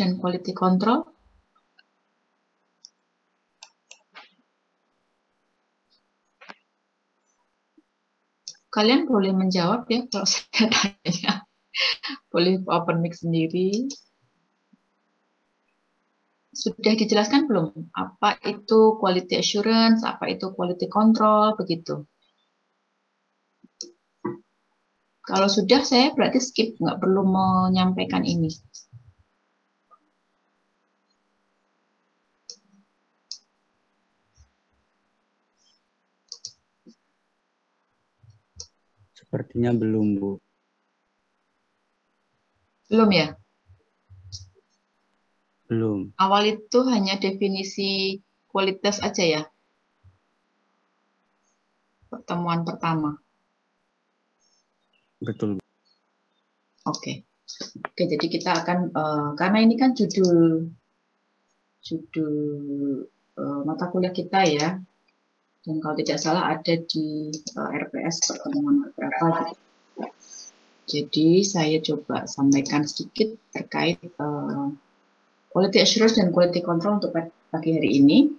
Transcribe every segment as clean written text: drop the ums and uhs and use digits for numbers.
dan quality control? Kalian boleh menjawab ya kalau saya tanya. Boleh open mic sendiri. Sudah dijelaskan belum? Apa itu quality assurance, apa itu quality control, begitu. Kalau sudah, saya berarti skip, nggak perlu menyampaikan ini. Sepertinya belum, Bu. Belum ya? Belum. Awal itu hanya definisi kualitas aja ya? Pertemuan pertama. Betul. Oke. Oke, jadi kita akan, karena ini kan judul mata kuliah kita ya, dan kalau tidak salah ada di RPS pertemuan berapa gitu. Jadi saya coba sampaikan sedikit terkait quality assurance dan quality control untuk pagi hari ini.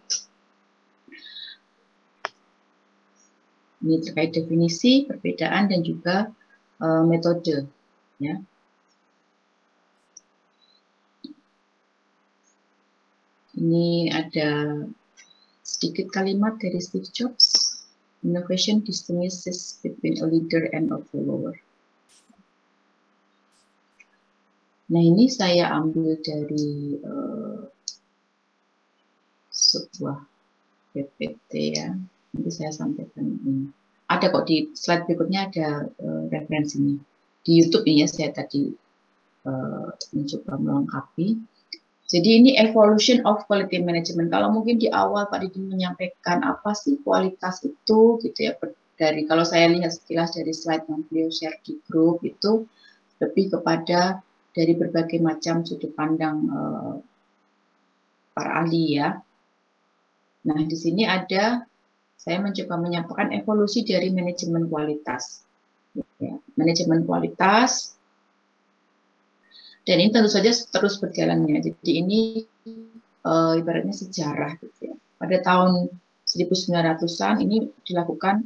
Ini terkait definisi, perbedaan, dan juga metode. Ya. Ini ada sedikit kalimat dari Steve Jobs. Innovation distinguishes between a leader and a follower. Nah, ini saya ambil dari sebuah PPT ya. Nanti saya sampaikan ini. Ada kok di slide berikutnya ada referensinya. Di YouTube ini ya, saya tadi mencoba melengkapi. Jadi ini evolution of quality management. Kalau mungkin di awal Pak Didi menyampaikan apa sih kualitas itu gitu ya. Dari kalau saya lihat sekilas dari slide yang beliau share di grup itu lebih kepada dari berbagai macam sudut pandang para ahli ya. Nah, di sini ada saya mencoba menyampaikan evolusi dari manajemen kualitas. Ya, manajemen kualitas, dan ini tentu saja terus berjalannya. Jadi ini ibaratnya sejarah gitu ya. Pada tahun 1900-an ini dilakukan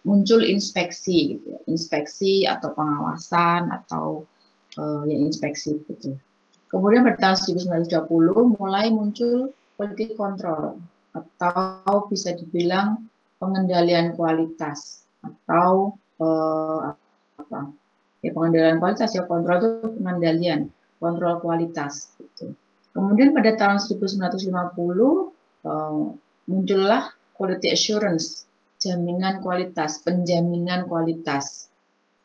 muncul inspeksi gitu ya. Inspeksi atau pengawasan atau ya inspeksi gitu. Kemudian pada tahun 1920 mulai muncul quality control atau bisa dibilang pengendalian kualitas atau apa ya, pengendalian kualitas ya, kontrol itu pengendalian, kontrol kualitas gitu. Kemudian pada tahun 1950 muncullah quality assurance, jaminan kualitas, penjaminan kualitas,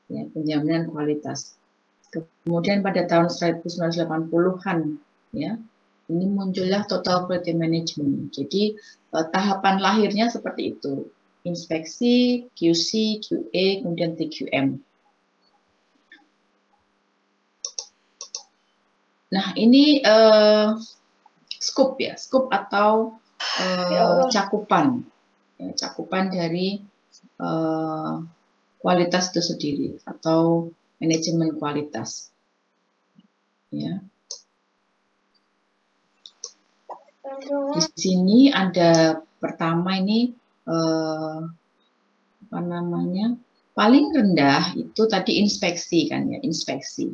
ya, penjaminan kualitas. Kemudian pada tahun 1980-an ya, ini muncullah total quality management. Jadi tahapan lahirnya seperti itu. Inspeksi, QC, QA, kemudian TQM. Nah, ini scope ya, scope atau cakupan, ya, cakupan dari kualitas itu sendiri atau manajemen kualitas. Ya. Di sini ada pertama ini apa namanya, paling rendah itu tadi inspeksi kan ya, inspeksi.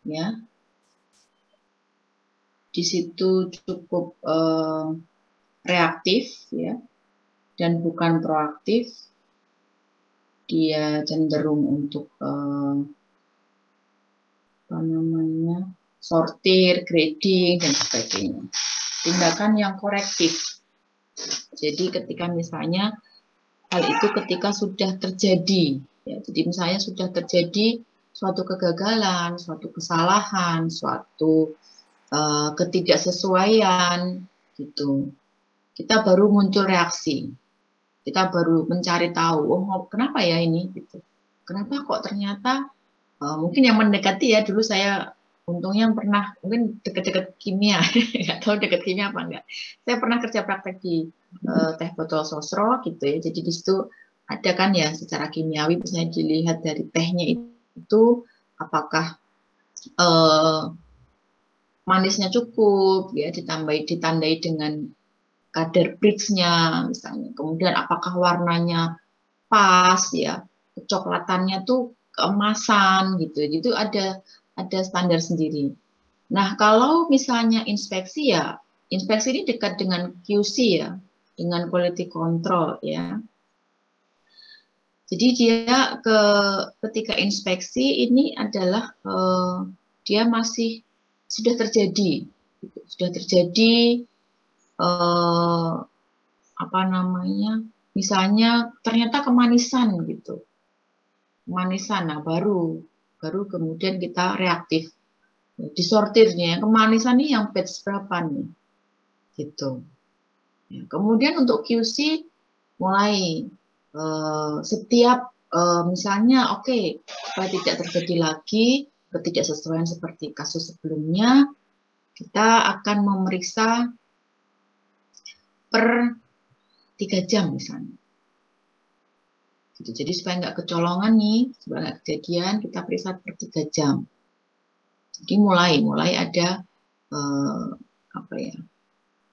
Ya. Di situ cukup reaktif ya dan bukan proaktif. Dia cenderung untuk apa namanya, sortir, grading dan sebagainya. Tindakan yang korektif. Jadi ketika misalnya hal itu ketika sudah terjadi, ya, jadi misalnya sudah terjadi suatu kegagalan, suatu kesalahan, suatu ketidaksesuaian gitu. Kita baru muncul reaksi. Kita baru mencari tahu, oh kenapa ya ini gitu. Kenapa kok ternyata mungkin yang mendekati ya, dulu saya untungnya pernah mungkin deket-deket kimia, nggak tahu deket kimia apa enggak. Saya pernah kerja praktek di teh botol sosro gitu ya. Jadi di situ ada kan ya secara kimiawi misalnya dilihat dari tehnya itu apakah manisnya cukup, ya, ditandai dengan kadar BRICS-nya misalnya. Kemudian apakah warnanya pas, ya, kecoklatannya tuh keemasan gitu. Itu ada standar sendiri. Nah, kalau misalnya inspeksi, ya, inspeksi ini dekat dengan QC, ya, dengan quality control, ya. Jadi dia ketika inspeksi ini adalah dia masih sudah terjadi, apa namanya, misalnya ternyata kemanisan gitu, kemanisan, nah baru kemudian kita reaktif, disortirnya kemanisan ini yang batch berapa nih, gitu. Ya, kemudian untuk QC mulai setiap misalnya supaya tidak terjadi lagi ketidaksesuaian seperti kasus sebelumnya, kita akan memeriksa per 3 jam misalnya. Gitu. Jadi supaya nggak kecolongan nih, supaya nggak kejadian, kita periksa per 3 jam. Jadi mulai ada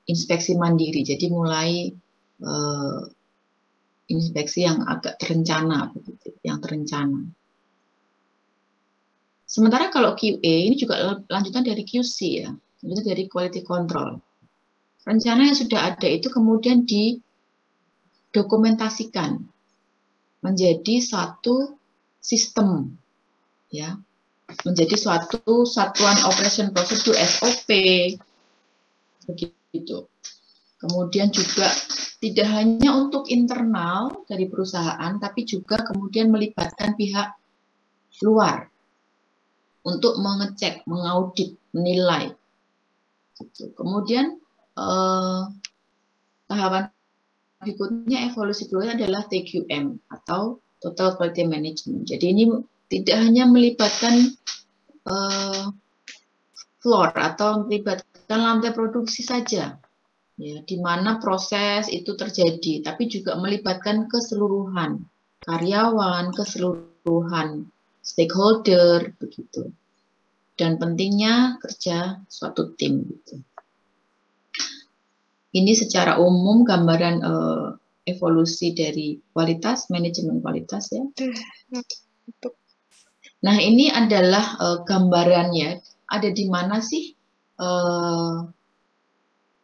inspeksi mandiri. Jadi mulai inspeksi yang agak terencana, begitu, yang terencana. Sementara kalau QA ini juga lanjutan dari QC, ya, lanjutan dari quality control. Rencana yang sudah ada itu kemudian didokumentasikan menjadi suatu sistem, ya, menjadi suatu satuan operation prosedur SOP, begitu. Kemudian juga tidak hanya untuk internal dari perusahaan, tapi juga kemudian melibatkan pihak luar untuk mengecek, mengaudit, menilai. Gitu. Kemudian tahapan berikutnya, evolusi berikutnya adalah TQM atau Total Quality Management. Jadi ini tidak hanya melibatkan floor atau melibatkan lantai produksi saja, ya, di mana proses itu terjadi, tapi juga melibatkan keseluruhan karyawan, keseluruhan stakeholder, begitu. Dan pentingnya kerja suatu tim, gitu. Ini secara umum gambaran evolusi dari kualitas, manajemen kualitas, ya. Nah, ini adalah gambarannya. Ada di mana sih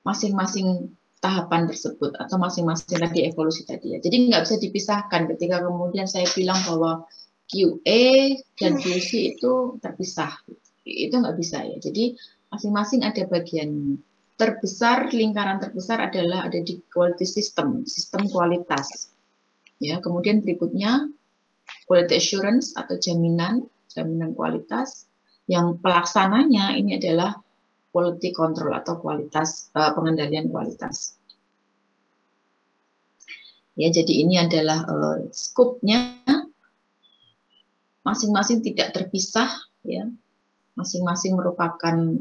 masing-masing tahapan tersebut atau masing-masing tadi evolusi tadi, ya. Jadi nggak bisa dipisahkan ketika kemudian saya bilang bahwa QA dan QC itu terpisah. Itu nggak bisa, ya. Jadi masing-masing ada bagiannya. Terbesar, lingkaran terbesar adalah ada di quality system, sistem kualitas. Ya, kemudian berikutnya quality assurance atau jaminan kualitas. Yang pelaksananya ini adalah quality control atau kualitas, pengendalian kualitas. Ya, jadi ini adalah skopnya, masing-masing tidak terpisah, ya. Masing-masing merupakan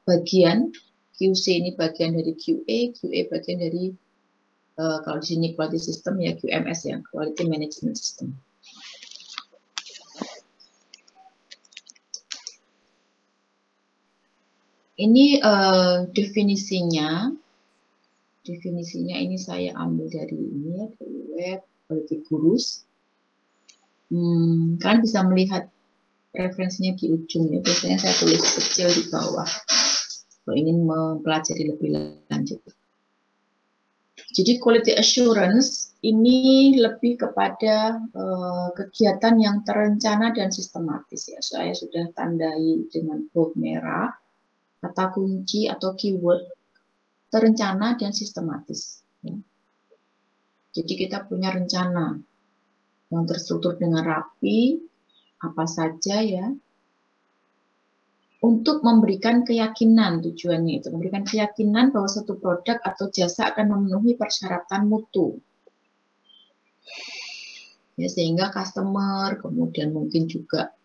bagian. QC ini bagian dari QA, QA bagian dari kalau di sini quality system, ya, QMS, ya, quality management system. Ini definisinya ini saya ambil dari ini, ya, dari web Quality Gurus. Kalian bisa melihat referensinya di ujung, ya. Biasanya saya tulis kecil di bawah kalau ingin mempelajari lebih lanjut. Jadi quality assurance ini lebih kepada kegiatan yang terencana dan sistematis, ya. Saya sudah tandai dengan bold merah, kata kunci atau keyword terencana dan sistematis, ya. Jadi kita punya rencana yang terstruktur dengan rapi, apa saja, ya, untuk memberikan keyakinan, tujuannya itu memberikan keyakinan bahwa suatu produk atau jasa akan memenuhi persyaratan mutu, ya, sehingga customer, kemudian mungkin juga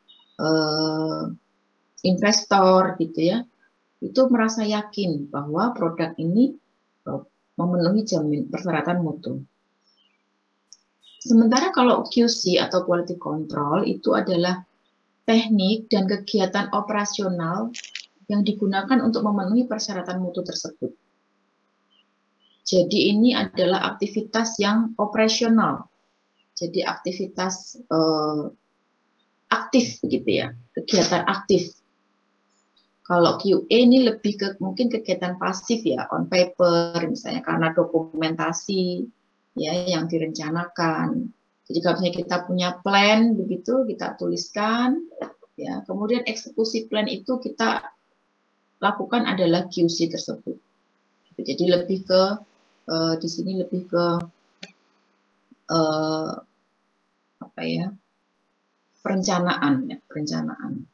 investor, gitu, ya, itu merasa yakin bahwa produk ini memenuhi persyaratan mutu. Sementara kalau QC atau quality control itu adalah teknik dan kegiatan operasional yang digunakan untuk memenuhi persyaratan mutu tersebut. Jadi ini adalah aktivitas yang operasional. Jadi aktivitas aktif begitu ya, kegiatan aktif. Kalau QA ini lebih ke mungkin kegiatan pasif ya, on paper misalnya karena dokumentasi ya yang direncanakan. Jadi kalau misalnya kita punya plan begitu kita tuliskan ya, kemudian eksekusi plan itu kita lakukan adalah QC tersebut. Jadi lebih ke di sini lebih ke apa ya, perencanaan ya, perencanaan.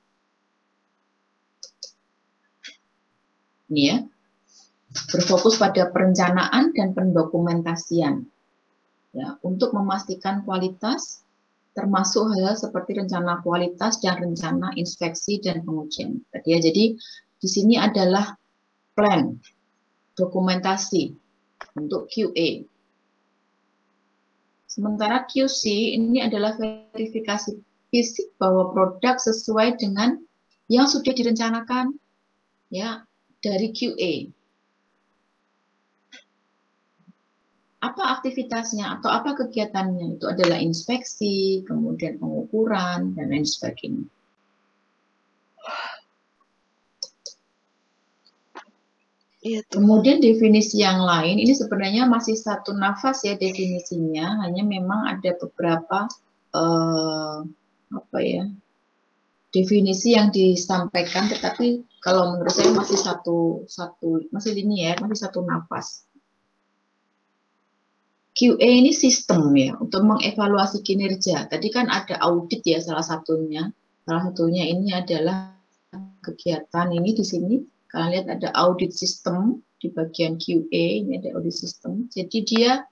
Ini ya, berfokus pada perencanaan dan pendokumentasian ya, untuk memastikan kualitas termasuk hal seperti rencana kualitas dan rencana inspeksi dan pengujian. Ya, jadi di sini adalah plan, dokumentasi untuk QA. Sementara QC ini adalah verifikasi fisik bahwa produk sesuai dengan yang sudah direncanakan ya dari QA. Apa aktivitasnya atau apa kegiatannya? Itu adalah inspeksi, kemudian pengukuran, dan lain sebagainya. Kemudian definisi yang lain, ini sebenarnya masih satu nafas ya definisinya, hanya memang ada beberapa apa ya, definisi yang disampaikan, tetapi kalau menurut saya masih masih linear, masih satu nafas. QA ini sistem ya untuk mengevaluasi kinerja. Tadi kan ada audit ya salah satunya. Salah satunya ini adalah kegiatan ini di sini. Kalian lihat ada audit sistem di bagian QA, ini ada audit sistem. Jadi dia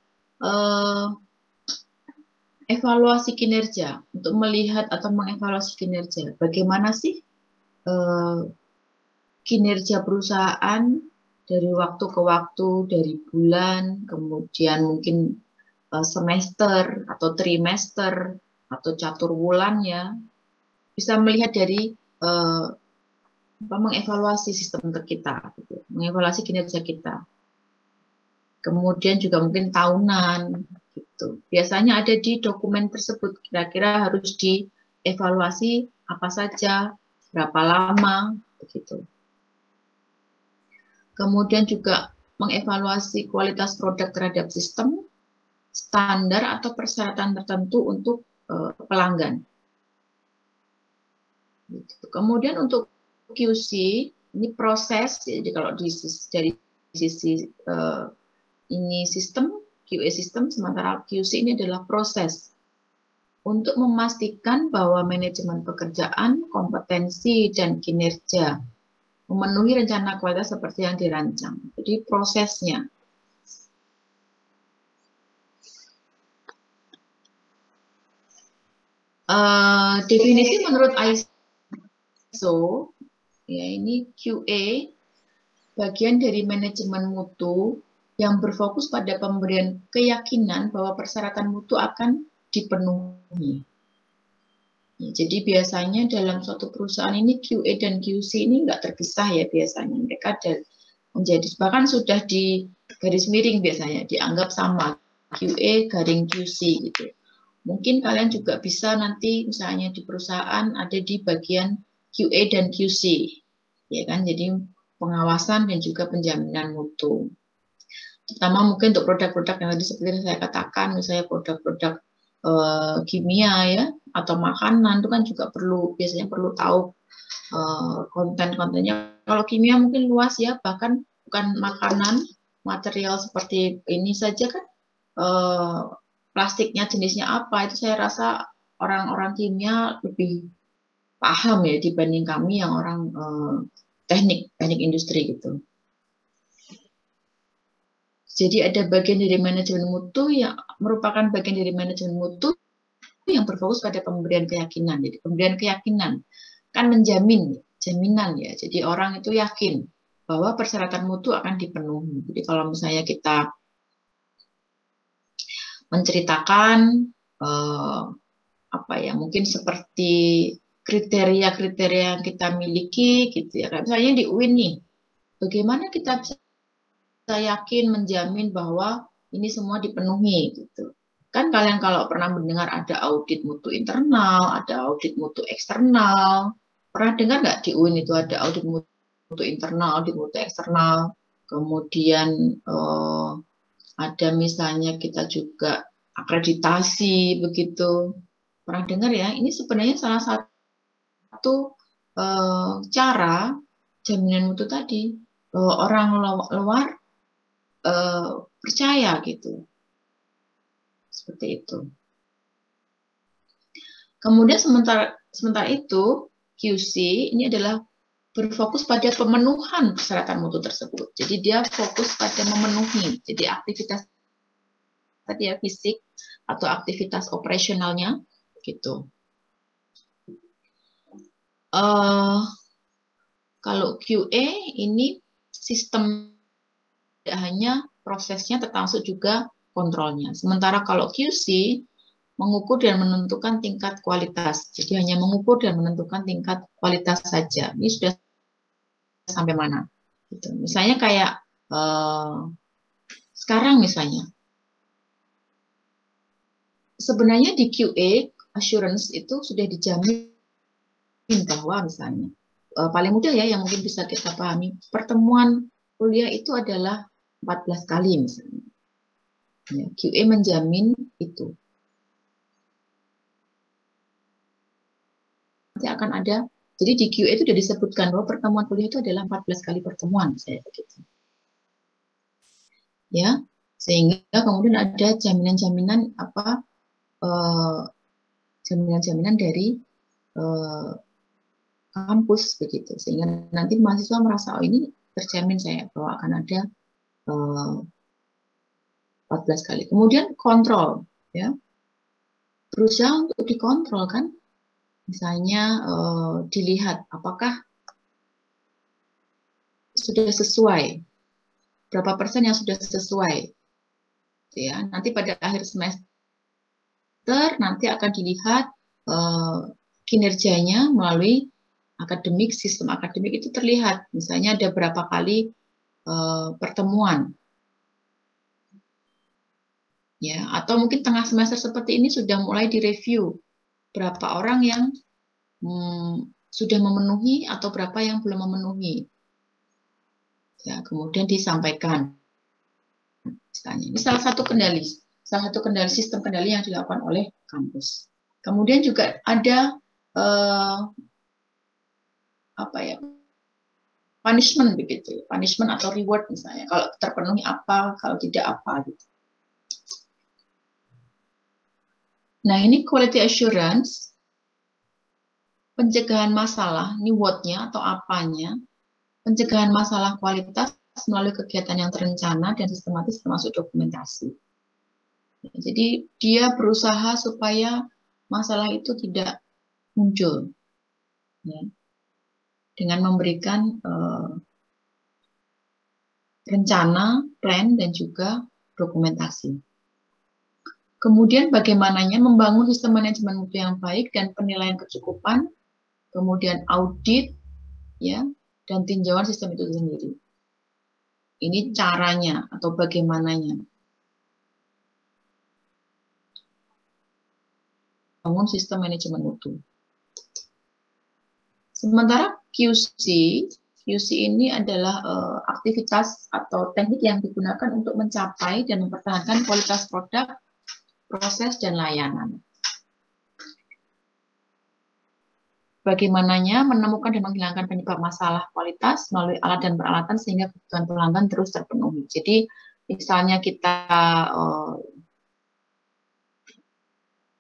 evaluasi kinerja untuk melihat atau mengevaluasi kinerja. Bagaimana sih kinerja perusahaan dari waktu ke waktu, dari bulan, kemudian mungkin semester atau trimester atau catur bulan ya, bisa melihat dari mengevaluasi sistem kita, gitu, mengevaluasi kinerja kita. Kemudian juga mungkin tahunan, gitu. Biasanya ada di dokumen tersebut, kira-kira harus dievaluasi apa saja, berapa lama, begitu. Kemudian juga mengevaluasi kualitas produk terhadap sistem, standar atau persyaratan tertentu untuk pelanggan. Kemudian untuk QC, ini proses, jadi kalau dari sisi ini sistem, QA sistem, sementara QC ini adalah proses untuk memastikan bahwa manajemen pekerjaan, kompetensi, dan kinerja memenuhi rencana kualitas seperti yang dirancang. Jadi prosesnya. Definisi menurut ISO, ya ini QA, bagian dari manajemen mutu yang berfokus pada pemberian keyakinan bahwa persyaratan mutu akan dipenuhi. Jadi biasanya dalam suatu perusahaan ini QA dan QC ini nggak terpisah ya biasanya. Mereka ada menjadi bahkan sudah di garis miring biasanya dianggap sama QA garing QC gitu. Mungkin kalian juga bisa nanti misalnya di perusahaan ada di bagian QA dan QC, ya kan? Jadi pengawasan dan juga penjaminan mutu. Terutama mungkin untuk produk-produk yang tadi seperti yang saya katakan, misalnya produk-produk kimia ya atau makanan itu kan juga biasanya perlu tahu konten-kontennya. Kalau kimia mungkin luas ya, bahkan bukan makanan, material seperti ini saja kan plastiknya jenisnya apa itu saya rasa orang-orang kimia lebih paham ya dibanding kami yang orang teknik industri gitu. Jadi ada bagian dari manajemen mutu yang merupakan bagian dari manajemen mutu yang berfokus pada pemberian keyakinan. Jadi pemberian keyakinan kan menjamin, jaminan ya. Jadi orang itu yakin bahwa persyaratan mutu akan dipenuhi. Jadi kalau misalnya kita menceritakan apa ya, mungkin seperti kriteria-kriteria yang kita miliki gitu ya. Kayak misalnya di UIN nih, bagaimana kita bisa yakin menjamin bahwa ini semua dipenuhi gitu. Kan kalian kalau pernah mendengar ada audit mutu internal, ada audit mutu eksternal, pernah dengar nggak di UIN itu ada audit mutu internal, audit mutu eksternal, kemudian ada misalnya kita juga akreditasi begitu. Pernah dengar ya? Ini sebenarnya salah satu cara jaminan mutu tadi. Orang luar percaya gitu. Seperti itu. Kemudian sementara itu QC ini adalah berfokus pada pemenuhan persyaratan mutu tersebut. Jadi dia fokus pada memenuhi. Jadi aktivitas tadi ya fisik atau aktivitas operasionalnya gitu. Kalau QA ini sistem tidak hanya prosesnya termasuk juga kontrolnya. Sementara kalau QC mengukur dan menentukan tingkat kualitas. Jadi hanya mengukur dan menentukan tingkat kualitas saja. Ini sudah sampai mana? Gitu. Misalnya kayak sekarang misalnya, sebenarnya di QA assurance itu sudah dijamin bahwa misalnya paling mudah ya yang mungkin bisa kita pahami, pertemuan kuliah itu adalah 14 kali misalnya. Ya, QA menjamin itu. Nanti akan ada, jadi di QA itu sudah disebutkan bahwa pertemuan kuliah itu adalah 14 kali pertemuan, saya begitu. Ya, sehingga kemudian ada jaminan-jaminan apa, jaminan-jaminan dari kampus begitu, sehingga nanti mahasiswa merasa oh ini terjamin saya bahwa akan ada 14 kali. Kemudian kontrol, ya, berusaha untuk dikontrol kan, misalnya dilihat apakah sudah sesuai, berapa persen yang sudah sesuai, ya. Nanti pada akhir semester nanti akan dilihat kinerjanya melalui akademik, sistem akademik itu terlihat, misalnya ada berapa kali pertemuan, ya, atau mungkin tengah semester seperti ini sudah mulai direview berapa orang yang sudah memenuhi atau berapa yang belum memenuhi, ya, kemudian disampaikan. Misalnya, ini salah satu kendali sistem kendali yang dilakukan oleh kampus. Kemudian juga ada apa ya, punishment begitu, punishment atau reward misalnya. Kalau terpenuhi apa, kalau tidak apa gitu. Nah, ini quality assurance, pencegahan masalah, ini what-nya atau apanya, pencegahan masalah kualitas melalui kegiatan yang terencana dan sistematis termasuk dokumentasi. Jadi dia berusaha supaya masalah itu tidak muncul, ya, dengan memberikan rencana, plan, dan juga dokumentasi. Kemudian bagaimananya membangun sistem manajemen mutu yang baik dan penilaian kecukupan, kemudian audit, ya, dan tinjauan sistem itu sendiri. Ini caranya atau bagaimananya. Bangun sistem manajemen mutu. Sementara QC ini adalah aktivitas atau teknik yang digunakan untuk mencapai dan mempertahankan kualitas produk, proses, dan layanan. Bagaimananya menemukan dan menghilangkan penyebab masalah kualitas melalui alat dan peralatan sehingga kebutuhan pelanggan terus terpenuhi. Jadi misalnya kita,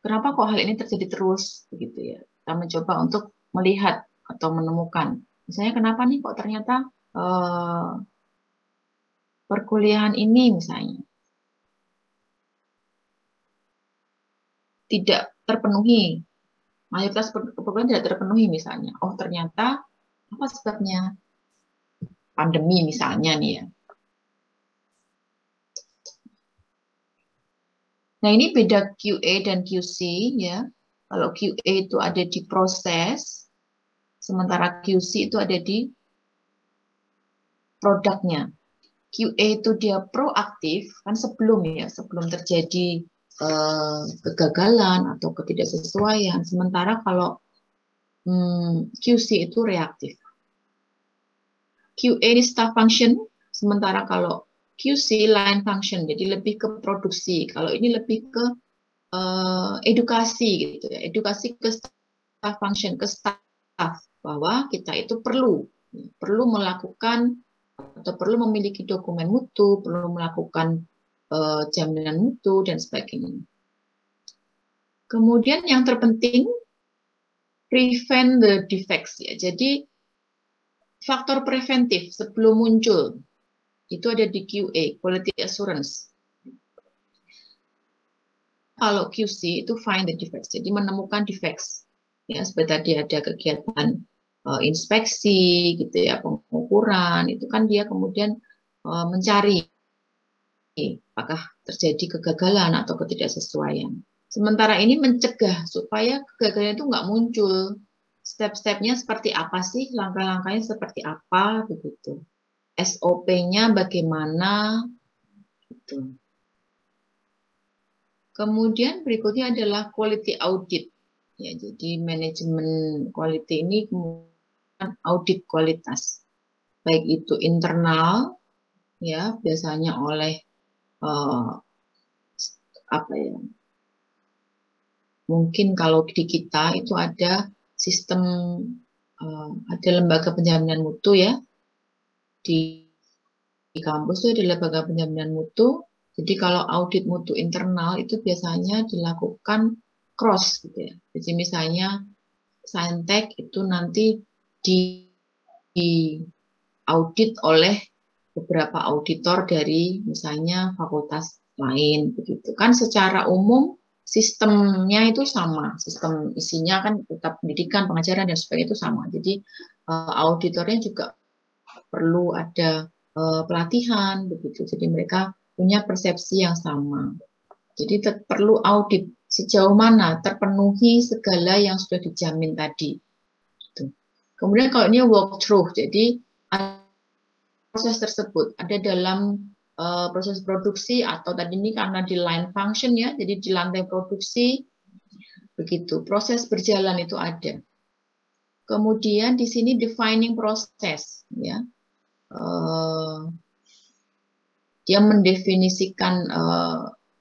kenapa kok hal ini terjadi terus, begitu ya? Kita mencoba untuk melihat atau menemukan. Misalnya kenapa nih kok ternyata perkuliahan ini misalnya tidak terpenuhi, mayoritas perkuliahan tidak terpenuhi misalnya. Oh ternyata apa sebabnya? Pandemi misalnya nih ya. Nah ini beda QA dan QC ya. Kalau QA itu ada di proses, sementara QC itu ada di produknya. QA itu dia proaktif kan sebelum terjadi kegagalan atau ketidaksesuaian. Sementara kalau QC itu reaktif. QA ini staff function, sementara kalau QC line function, jadi lebih ke produksi. Kalau ini lebih ke edukasi gitu ya, edukasi ke staff function, ke staff bahwa kita itu perlu melakukan atau perlu memiliki dokumen mutu, perlu melakukan jaminan mutu dan sebagainya. Kemudian yang terpenting prevent the defects ya. Jadi faktor preventif sebelum muncul itu ada di QA, quality assurance. Kalau QC itu find the defects, jadi menemukan defects. Ya, seperti tadi ada kegiatan inspeksi gitu ya, pengukuran, itu kan dia kemudian mencari apakah terjadi kegagalan atau ketidaksesuaian. Sementara ini mencegah supaya kegagalan itu nggak muncul. Step-stepnya seperti apa sih, langkah-langkahnya seperti apa, begitu. SOP-nya bagaimana, gitu. Kemudian berikutnya adalah quality audit. Ya, jadi manajemen quality ini kemudian audit kualitas, baik itu internal, ya biasanya oleh apa ya? Mungkin kalau di kita itu ada sistem, ada lembaga penjaminan mutu ya di kampus itu ada lembaga penjaminan mutu. Jadi kalau audit mutu internal itu biasanya dilakukan cross gitu ya. Jadi misalnya Saintek itu nanti di audit oleh beberapa auditor dari misalnya fakultas lain begitu. Kan secara umum sistemnya itu sama, sistem isinya kan tetap pendidikan, pengajaran dan sebagainya itu sama. Jadi auditornya juga perlu ada pelatihan begitu. Jadi mereka punya persepsi yang sama. Jadi perlu audit sejauh mana terpenuhi segala yang sudah dijamin tadi. Gitu. Kemudian kalau ini walkthrough, jadi proses tersebut ada dalam proses produksi atau tadi ini karena di line function ya, jadi di lantai produksi begitu. Proses berjalan itu ada. Kemudian di sini defining proses ya. Dia mendefinisikan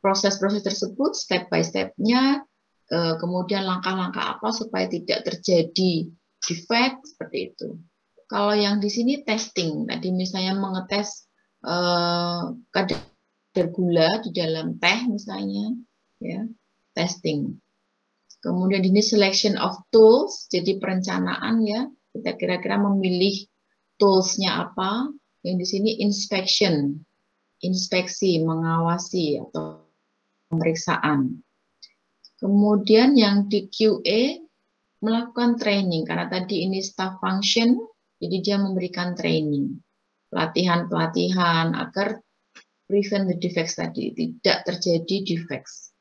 proses-proses tersebut step by step-nya, kemudian langkah-langkah apa supaya tidak terjadi defect seperti itu. Kalau yang di sini testing, tadi misalnya mengetes kadar gula di dalam teh misalnya, ya testing. Kemudian ini selection of tools, jadi perencanaan ya, kita kira-kira memilih tools-nya apa. Yang di sini inspection, inspeksi, mengawasi atau pemeriksaan. Kemudian yang di QA melakukan training, karena tadi ini staff function, jadi dia memberikan training, pelatihan-pelatihan agar prevent the defects tadi, tidak terjadi defects.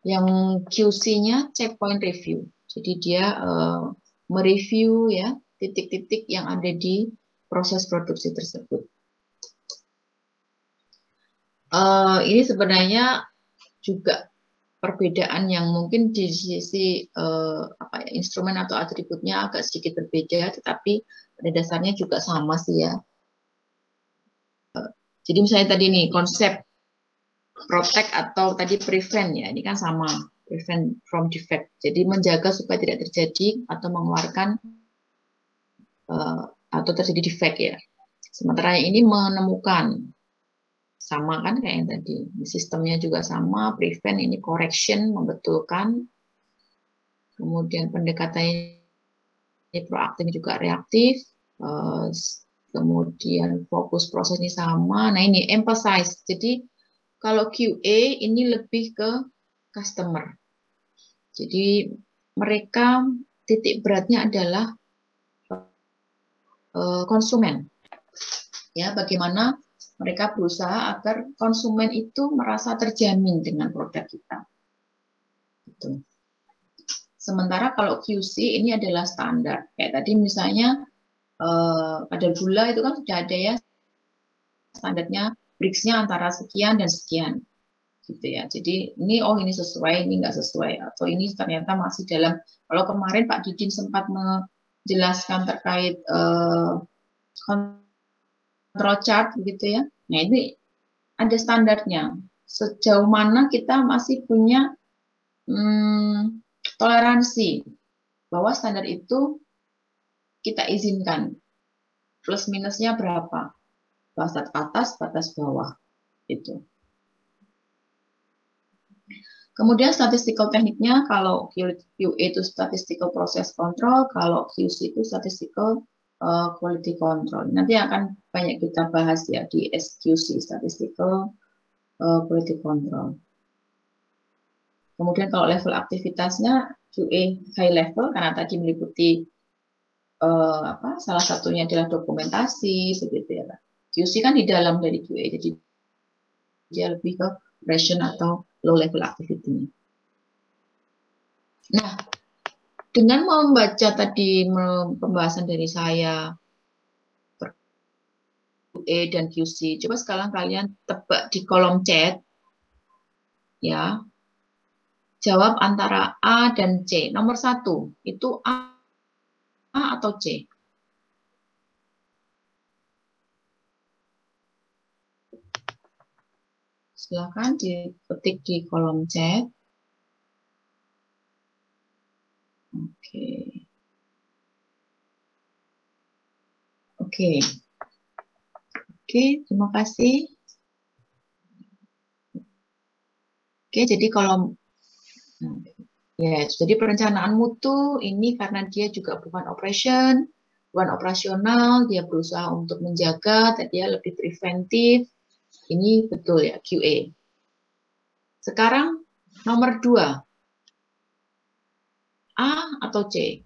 Yang QC-nya checkpoint review, jadi dia mereview ya titik-titik yang ada di proses produksi tersebut. Ini sebenarnya juga perbedaan yang mungkin di sisi instrumen atau atributnya agak sedikit berbeda, tetapi pada dasarnya juga sama sih ya. Jadi misalnya tadi nih konsep protect atau tadi prevent ya, ini kan sama, prevent from defect. Jadi menjaga supaya tidak terjadi atau mengeluarkan atau terjadi defect ya. Sementara ini menemukan, sama kan kayak yang tadi, sistemnya juga sama, prevent ini correction, membetulkan, kemudian pendekatannya proaktif juga reaktif, kemudian fokus prosesnya sama. Nah ini emphasize, jadi kalau QA ini lebih ke customer, jadi mereka titik beratnya adalah konsumen, ya bagaimana mereka berusaha agar konsumen itu merasa terjamin dengan produk kita. Gitu. Sementara kalau QC ini adalah standar. Kayak tadi misalnya kadar gula itu kan sudah ada ya standarnya, Brix-nya antara sekian dan sekian. Gitu ya. Jadi ini sesuai, ini nggak sesuai, atau ini ternyata masih dalam. Kalau kemarin Pak Didin sempat menjelaskan terkait control chart gitu ya. Nah ini ada standarnya. Sejauh mana kita masih punya toleransi bahwa standar itu kita izinkan. Plus minusnya berapa? Batas atas, batas bawah. Gitu. Kemudian statistical tekniknya, kalau QA itu statistical process control, kalau QC itu statistical quality control. Nanti akan banyak kita bahas ya di SQC, statistical quality control. Kemudian kalau level aktivitasnya QA high level, karena tadi meliputi salah satunya adalah dokumentasi, seperti ya. QC kan di dalam dari QA, jadi dia lebih ke operation atau low level activity. Nah, dengan membaca tadi pembahasan dari saya QA dan QC, coba sekarang kalian tebak di kolom chat, ya, jawab antara A dan C. Nomor 1 itu A atau C? Silakan diketik di kolom chat. Oke. Oke. Oke, terima kasih. Oke, jadi kalau ya, jadi perencanaan mutu ini karena dia juga bukan operasional, dia berusaha untuk menjaga, dia lebih preventif. Ini betul ya, QA. Sekarang nomor 2, A atau C?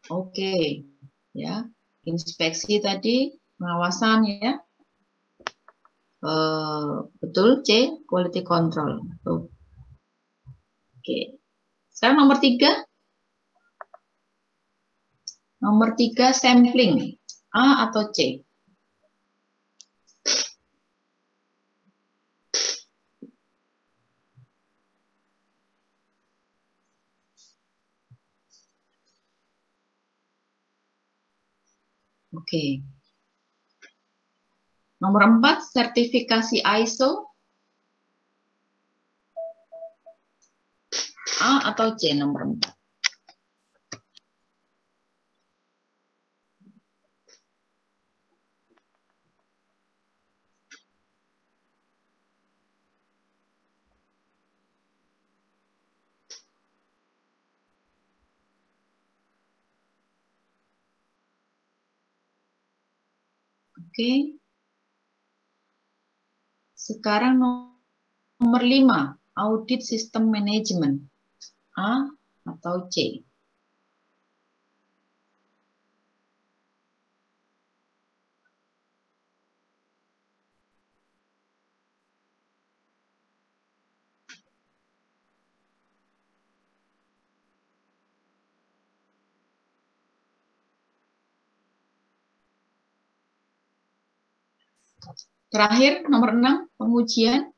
Oke, ya, inspeksi tadi, pengawasan ya, betul C, quality control. Betul. Oke, sekarang nomor 3. Nomor 3, sampling, A atau C? Oke. Nomor 4, sertifikasi ISO, A atau C nomor 4? Oke. Sekarang nomor 5, audit sistem manajemen, A atau C? Terakhir, nomor 6, pengujian.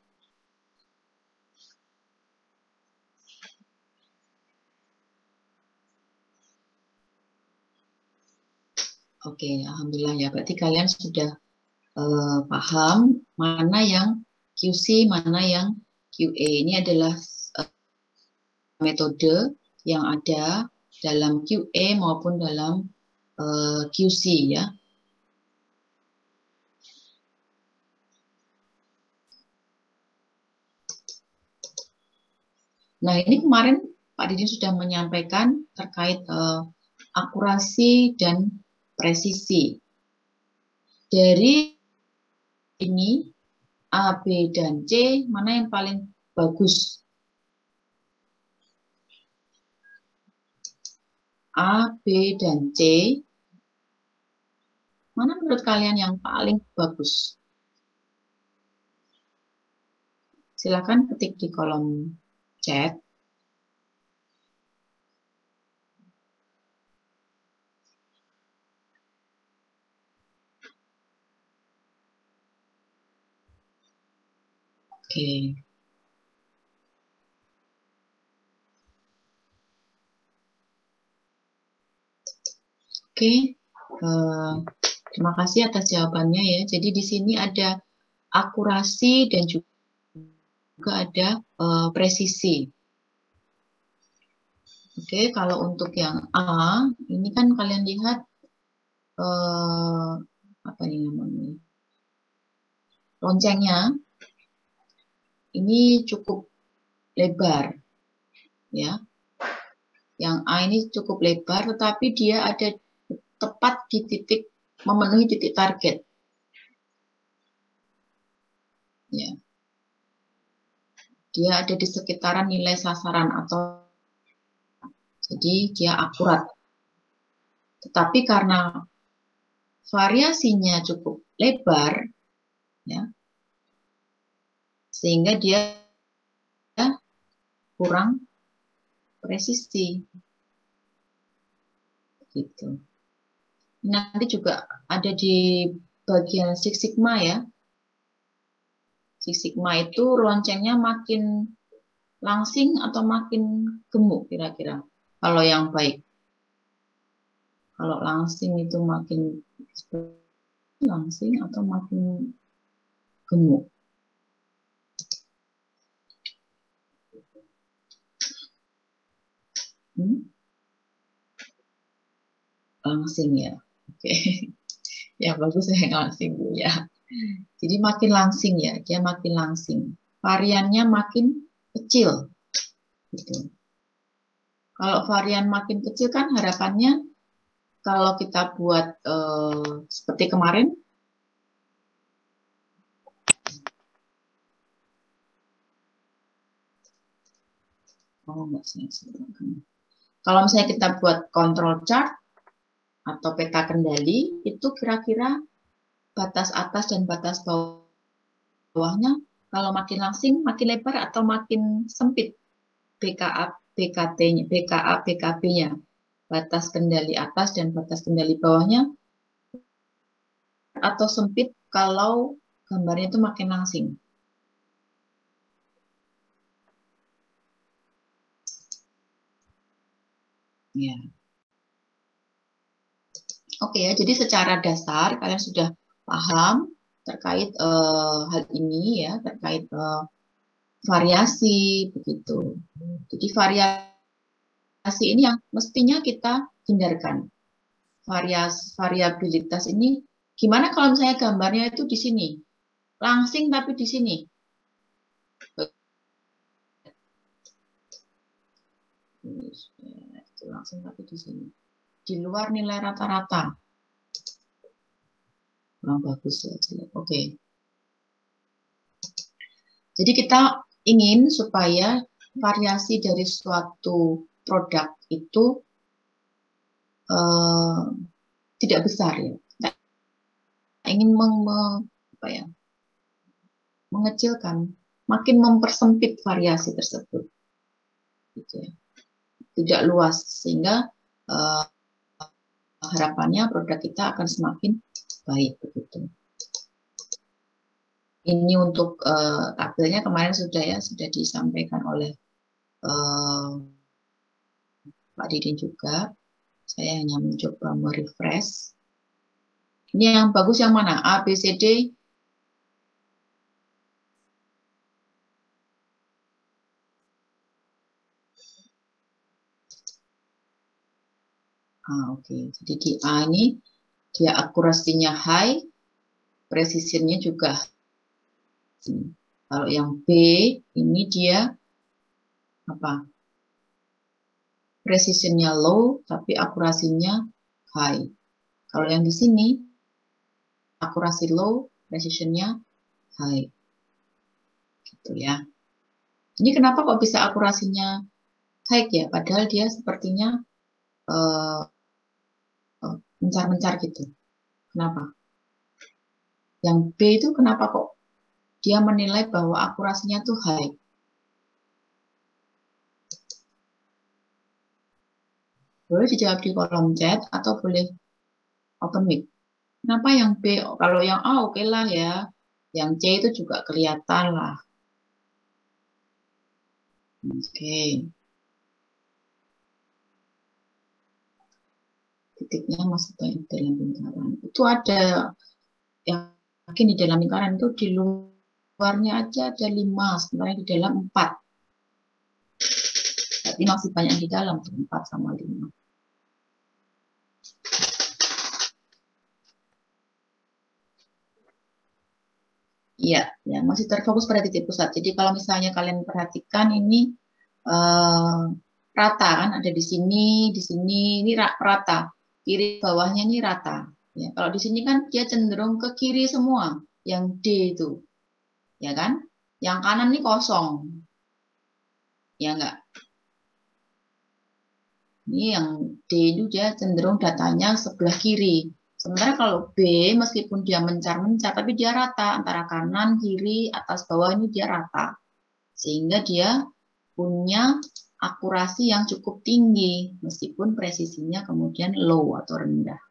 Oke, alhamdulillah ya. Berarti kalian sudah paham mana yang QC, mana yang QA. Ini adalah metode yang ada dalam QA maupun dalam QC ya. Nah, ini kemarin Pak Didi sudah menyampaikan terkait akurasi dan presisi. Dari ini A, B, dan C, mana yang paling bagus? A, B, dan C, mana menurut kalian yang paling bagus? Silakan ketik di kolom chat. Oke. Oke. Terima kasih atas jawabannya ya. Jadi di sini ada akurasi dan juga ada presisi. Oke, kalau untuk yang A, ini kan kalian lihat apa ini namanya? Loncengnya ini cukup lebar, ya. Yang A ini cukup lebar, tetapi dia ada tepat di titik memenuhi titik target. Ya. Dia ada di sekitaran nilai sasaran atau jadi dia akurat. Tetapi karena variasinya cukup lebar, ya, sehingga dia kurang presisi. Gitu. Nanti juga ada di bagian Six Sigma ya. Six Sigma itu loncengnya makin langsing atau makin gemuk kira-kira. Kalau yang baik. Kalau langsing itu makin langsing atau makin gemuk. Langsing ya. Oke. Ya bagus ya langsing Bu ya. Jadi makin langsing ya, dia makin langsing. Variannya makin kecil. Gitu. Kalau varian makin kecil kan harapannya kalau kita buat seperti kemarin, kalau misalnya kita buat control chart atau peta kendali, itu kira-kira batas atas dan batas bawahnya kalau makin langsing, makin lebar atau makin sempit BKA, BKT-nya, BKA, BKB-nya. Batas kendali atas dan batas kendali bawahnya atau sempit kalau gambarnya itu makin langsing. Ya. Oke ya, jadi secara dasar kalian sudah paham terkait hal ini ya, terkait variasi begitu. Jadi variasi ini yang mestinya kita hindarkan. Variabilitas ini gimana kalau misalnya gambarnya itu di sini, langsing tapi di sini. Langsing tapi di sini. Di luar nilai rata-rata. Kurang bagus ya. Oke. Jadi kita ingin supaya variasi dari suatu produk itu tidak besar ya. Kita ingin mengecilkan, makin mempersempit variasi tersebut. Gitu ya. Tidak luas sehingga harapannya produk kita akan semakin baik begitu. Ini untuk tabelnya kemarin sudah disampaikan oleh Pak Didin juga. Saya hanya mencoba merefresh. Ini yang bagus yang mana? A, B, C, D. Oke. Jadi di A ini dia akurasinya high, precisionnya juga. Kalau yang B ini dia apa? Precisionnya low, tapi akurasinya high. Kalau yang di sini akurasi low, precisionnya high. Gitu ya. Ini kenapa kok bisa akurasinya high ya? Padahal dia sepertinya eh, mencar-mencar gitu. Kenapa? Yang B itu kenapa kok dia menilai bahwa akurasinya tuh high? Boleh dijawab di kolom chat atau boleh open mic. Kenapa yang B? Kalau yang A oke lah ya. Yang C itu juga kelihatan lah. Oke. Titiknya masih banyak dalam lingkaran. Itu ada yang mungkin di dalam lingkaran itu di luarnya aja ada 5, sebenarnya di dalam 4. Tapi masih banyak di dalam, 4 sama 5. Iya, ya masih terfokus pada titik pusat. Jadi kalau misalnya kalian perhatikan ini rata kan, ada di sini ini rata, kiri bawahnya ini rata. Ya, kalau di sini kan dia cenderung ke kiri semua, yang D itu, ya kan? Yang kanan ini kosong, ya enggak? Ini yang D itu dia cenderung datanya sebelah kiri. Sementara kalau B, meskipun dia mencar-mencar, tapi dia rata antara kanan, kiri, atas, bawah ini dia rata. Sehingga dia punya akurasi yang cukup tinggi, meskipun presisinya kemudian low atau rendah.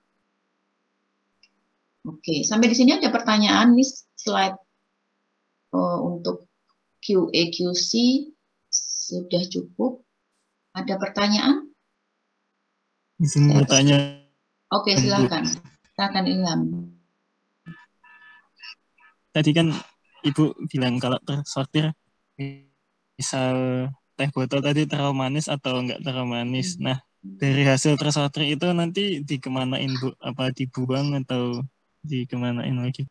Oke, sampai di sini ada pertanyaan nih slide untuk QA QC sudah cukup. Ada pertanyaan? Izin bertanya. Oke, silakan. Silakan Ilham. Tadi kan Ibu bilang kalau tersortir misal teh botol tadi terlalu manis atau enggak terlalu manis. Nah, dari hasil tersortir itu nanti dikemanain Bu? Apa dibuang atau dikemanain lagi?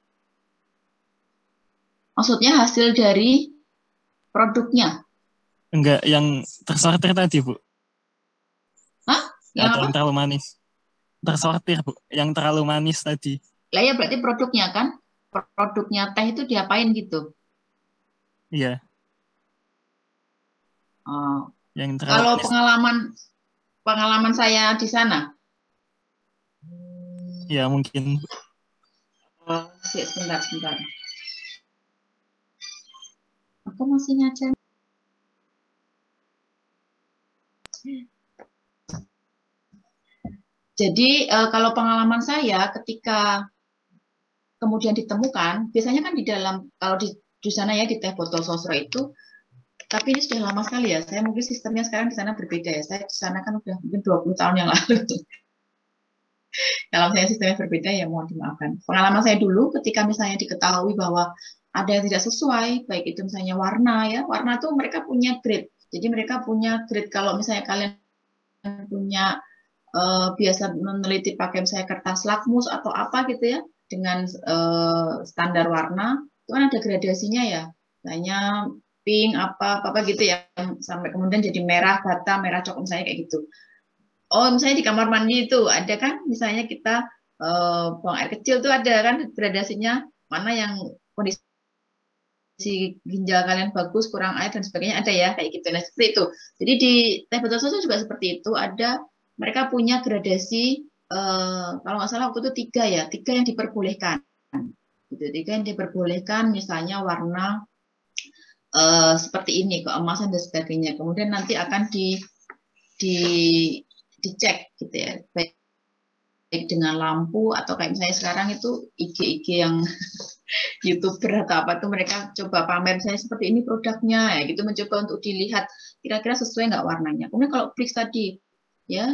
Maksudnya hasil dari produknya? Enggak, yang tersortir tadi Bu. Hah? Yang atau apa? Yang terlalu manis. Tersortir Bu, yang terlalu manis tadi. Lah ya berarti produknya kan? Produknya teh itu diapain gitu? Iya. Oh. Yang Kalau manis. pengalaman saya di sana? Ya mungkin. Oh, sebentar. Aku masih ngaca. Jadi kalau pengalaman saya ketika kemudian ditemukan, biasanya kan di dalam, kalau di sana ya di teh botol sosro itu, tapi ini sudah lama sekali ya, saya mungkin sistemnya sekarang di sana berbeda ya, saya di sana kan udah mungkin 20 tahun yang lalu. Kalau saya sistemnya berbeda ya mohon dimaafkan. Pengalaman saya dulu ketika misalnya diketahui bahwa ada yang tidak sesuai, baik itu misalnya warna ya, warna tuh mereka punya grade. Jadi mereka punya grade, kalau misalnya kalian punya biasa meneliti pakai misalnya kertas lakmus atau apa gitu ya, dengan standar warna, itu kan ada gradasinya ya, misalnya pink apa gitu ya, sampai kemudian jadi merah bata, merah coklat misalnya kayak gitu. Oh, misalnya di kamar mandi itu ada kan, misalnya kita buang air kecil tuh ada kan gradasinya, mana yang kondisi ginjal kalian bagus, kurang air dan sebagainya ada ya kayak gitu. Nah seperti itu. Jadi di teh botol susu juga seperti itu, ada mereka punya gradasi kalau nggak salah waktu itu 3 ya, 3 yang diperbolehkan. Gitu, 3 yang diperbolehkan, misalnya warna seperti ini, keemasan dan sebagainya. Kemudian nanti akan di dicek gitu ya, baik dengan lampu atau kayak misalnya sekarang itu IG yang YouTuber atau apa tuh mereka coba pamer saya seperti ini produknya ya gitu, mencoba untuk dilihat kira-kira sesuai nggak warnanya. Kemudian kalau Brix tadi ya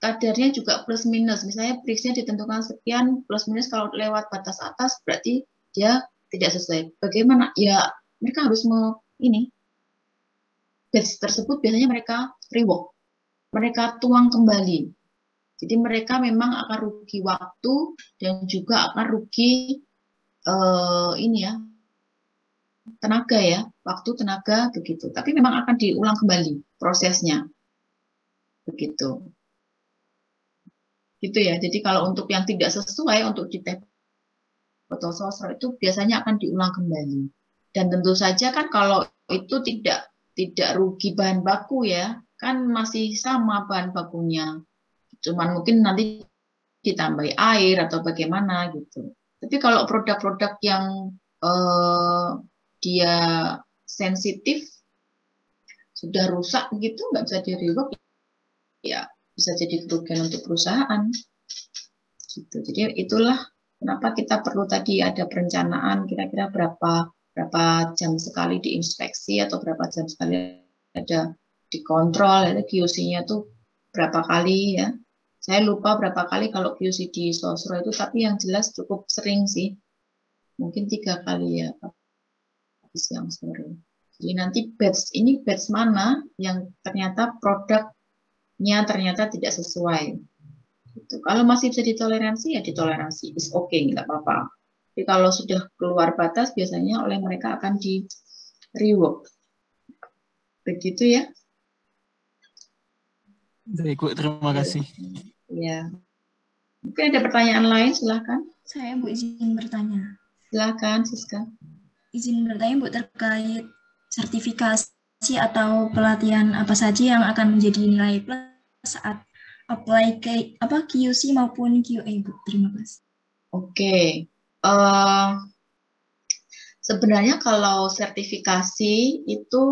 kadarnya juga plus minus, misalnya Brixnya ditentukan sekian, plus minus kalau lewat batas atas berarti dia tidak sesuai. Bagaimana ya, mereka harus ini batch tersebut biasanya mereka rework, mereka tuang kembali. Jadi mereka memang akan rugi waktu dan juga akan rugi ini ya, tenaga ya, waktu tenaga begitu. Tapi memang akan diulang kembali prosesnya, begitu. Gitu ya. Jadi kalau untuk yang tidak sesuai untuk di teh botol sosro itu biasanya akan diulang kembali. Dan tentu saja kan kalau itu tidak rugi bahan baku ya, kan masih sama bahan bakunya. Cuman mungkin nanti ditambahi air atau bagaimana gitu. Tapi kalau produk-produk yang dia sensitif, sudah rusak gitu, nggak bisa di-rework, ya bisa jadi kerugian untuk perusahaan. Gitu. Jadi itulah kenapa kita perlu tadi ada perencanaan kira-kira berapa jam sekali diinspeksi atau berapa jam sekali ada dikontrol, ada QC-nya tuh berapa kali ya. Saya lupa berapa kali kalau QC di Sosro itu, tapi yang jelas cukup sering sih. Mungkin 3 kali ya, pagi siang sore. Jadi nanti batch mana yang ternyata produknya ternyata tidak sesuai. Gitu. Kalau masih bisa ditoleransi ya ditoleransi, is okay, nggak apa-apa. Tapi kalau sudah keluar batas biasanya oleh mereka akan di rework. Begitu ya. Baik, Bu, terima kasih. Ya. Mungkin ada pertanyaan lain, silahkan. Saya Bu izin bertanya. Silahkan, Siska. Izin bertanya Bu terkait sertifikasi atau pelatihan apa saja yang akan menjadi nilai plus saat apply ke QC maupun QA Bu. Terima kasih. Oke. Sebenarnya kalau sertifikasi itu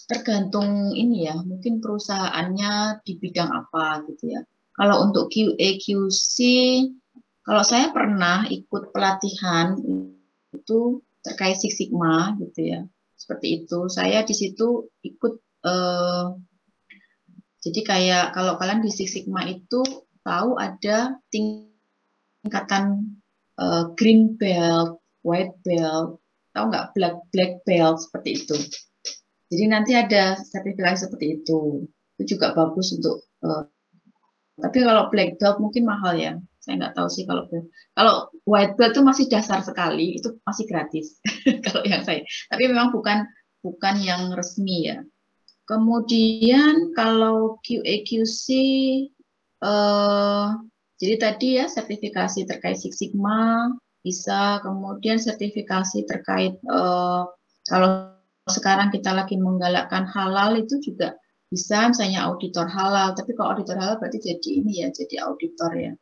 tergantung ini ya, mungkin perusahaannya di bidang apa gitu ya. Kalau untuk QA QC, kalau saya pernah ikut pelatihan itu terkait Six Sigma gitu ya. Seperti itu. Saya di situ ikut jadi kayak kalau kalian di Six Sigma itu tahu ada tingkatan green belt, white belt, tahu nggak black belt seperti itu. Jadi nanti ada sertifikasi seperti itu. Itu juga bagus untuk. Tapi kalau black belt mungkin mahal ya. Saya nggak tahu sih kalau white belt itu masih dasar sekali, itu masih gratis kalau yang saya. Tapi memang bukan yang resmi ya. Kemudian kalau QA QC, jadi tadi ya sertifikasi terkait Six Sigma bisa, kemudian sertifikasi terkait kalau sekarang kita lagi menggalakkan halal itu juga bisa, misalnya auditor halal. Tapi kalau auditor halal berarti jadi ini ya, jadi auditor ya.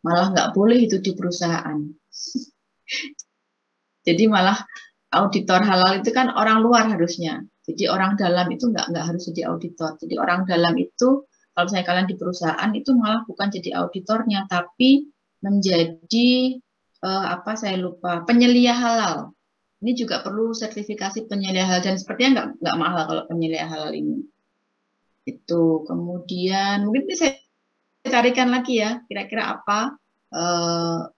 Malah nggak boleh itu di perusahaan. Jadi malah auditor halal itu kan orang luar harusnya. Jadi orang dalam itu nggak harus jadi auditor. Jadi orang dalam itu kalau misalnya kalian di perusahaan itu malah bukan jadi auditornya, tapi menjadi saya lupa, penyelia halal. Ini juga perlu sertifikasi penyelia halal dan sepertinya nggak mahal kalau penyelia halal ini. Itu kemudian mungkin bisa carikan lagi ya kira-kira apa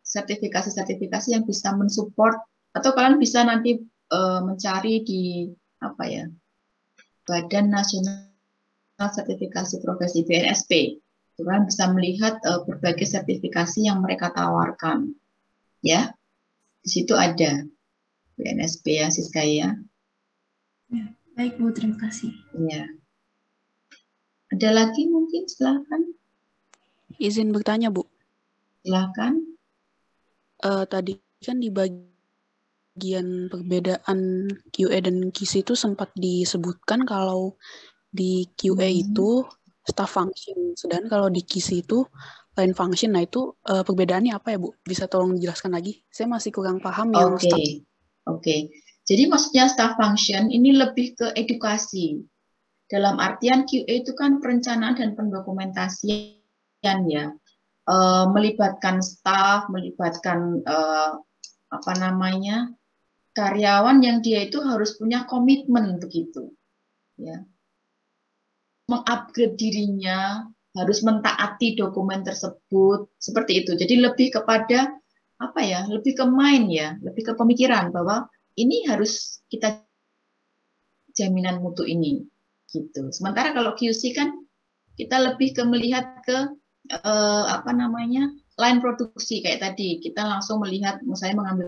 sertifikasi-sertifikasi yang bisa mensupport, atau kalian bisa nanti mencari di apa ya, Badan Nasional Sertifikasi Profesi BNSP. Kalian bisa melihat berbagai sertifikasi yang mereka tawarkan. Ya, di situ ada BNSP ya, Siska ya. Ya, baik Bu, terima kasih. Ya. Ada lagi mungkin, silakan. Izin bertanya, Bu. Silakan. Tadi kan di bagian perbedaan QA dan QC itu sempat disebutkan kalau di QA itu staff function, sedangkan kalau di QC itu line function. Nah itu perbedaannya apa ya Bu? Bisa tolong dijelaskan lagi? Saya masih kurang paham yang staff. Oke. Jadi maksudnya staff function ini lebih ke edukasi. Dalam artian QA itu kan perencanaan dan pendokumentasian ya. Melibatkan staff, melibatkan karyawan yang dia itu harus punya komitmen begitu. Ya. Mengupgrade dirinya, harus mentaati dokumen tersebut, seperti itu. Jadi lebih kepada lebih ke mind ya, lebih ke pemikiran bahwa ini harus kita jaminan mutu ini gitu. Sementara kalau QC kan kita lebih ke melihat ke line produksi kayak tadi, kita langsung melihat misalnya mengambil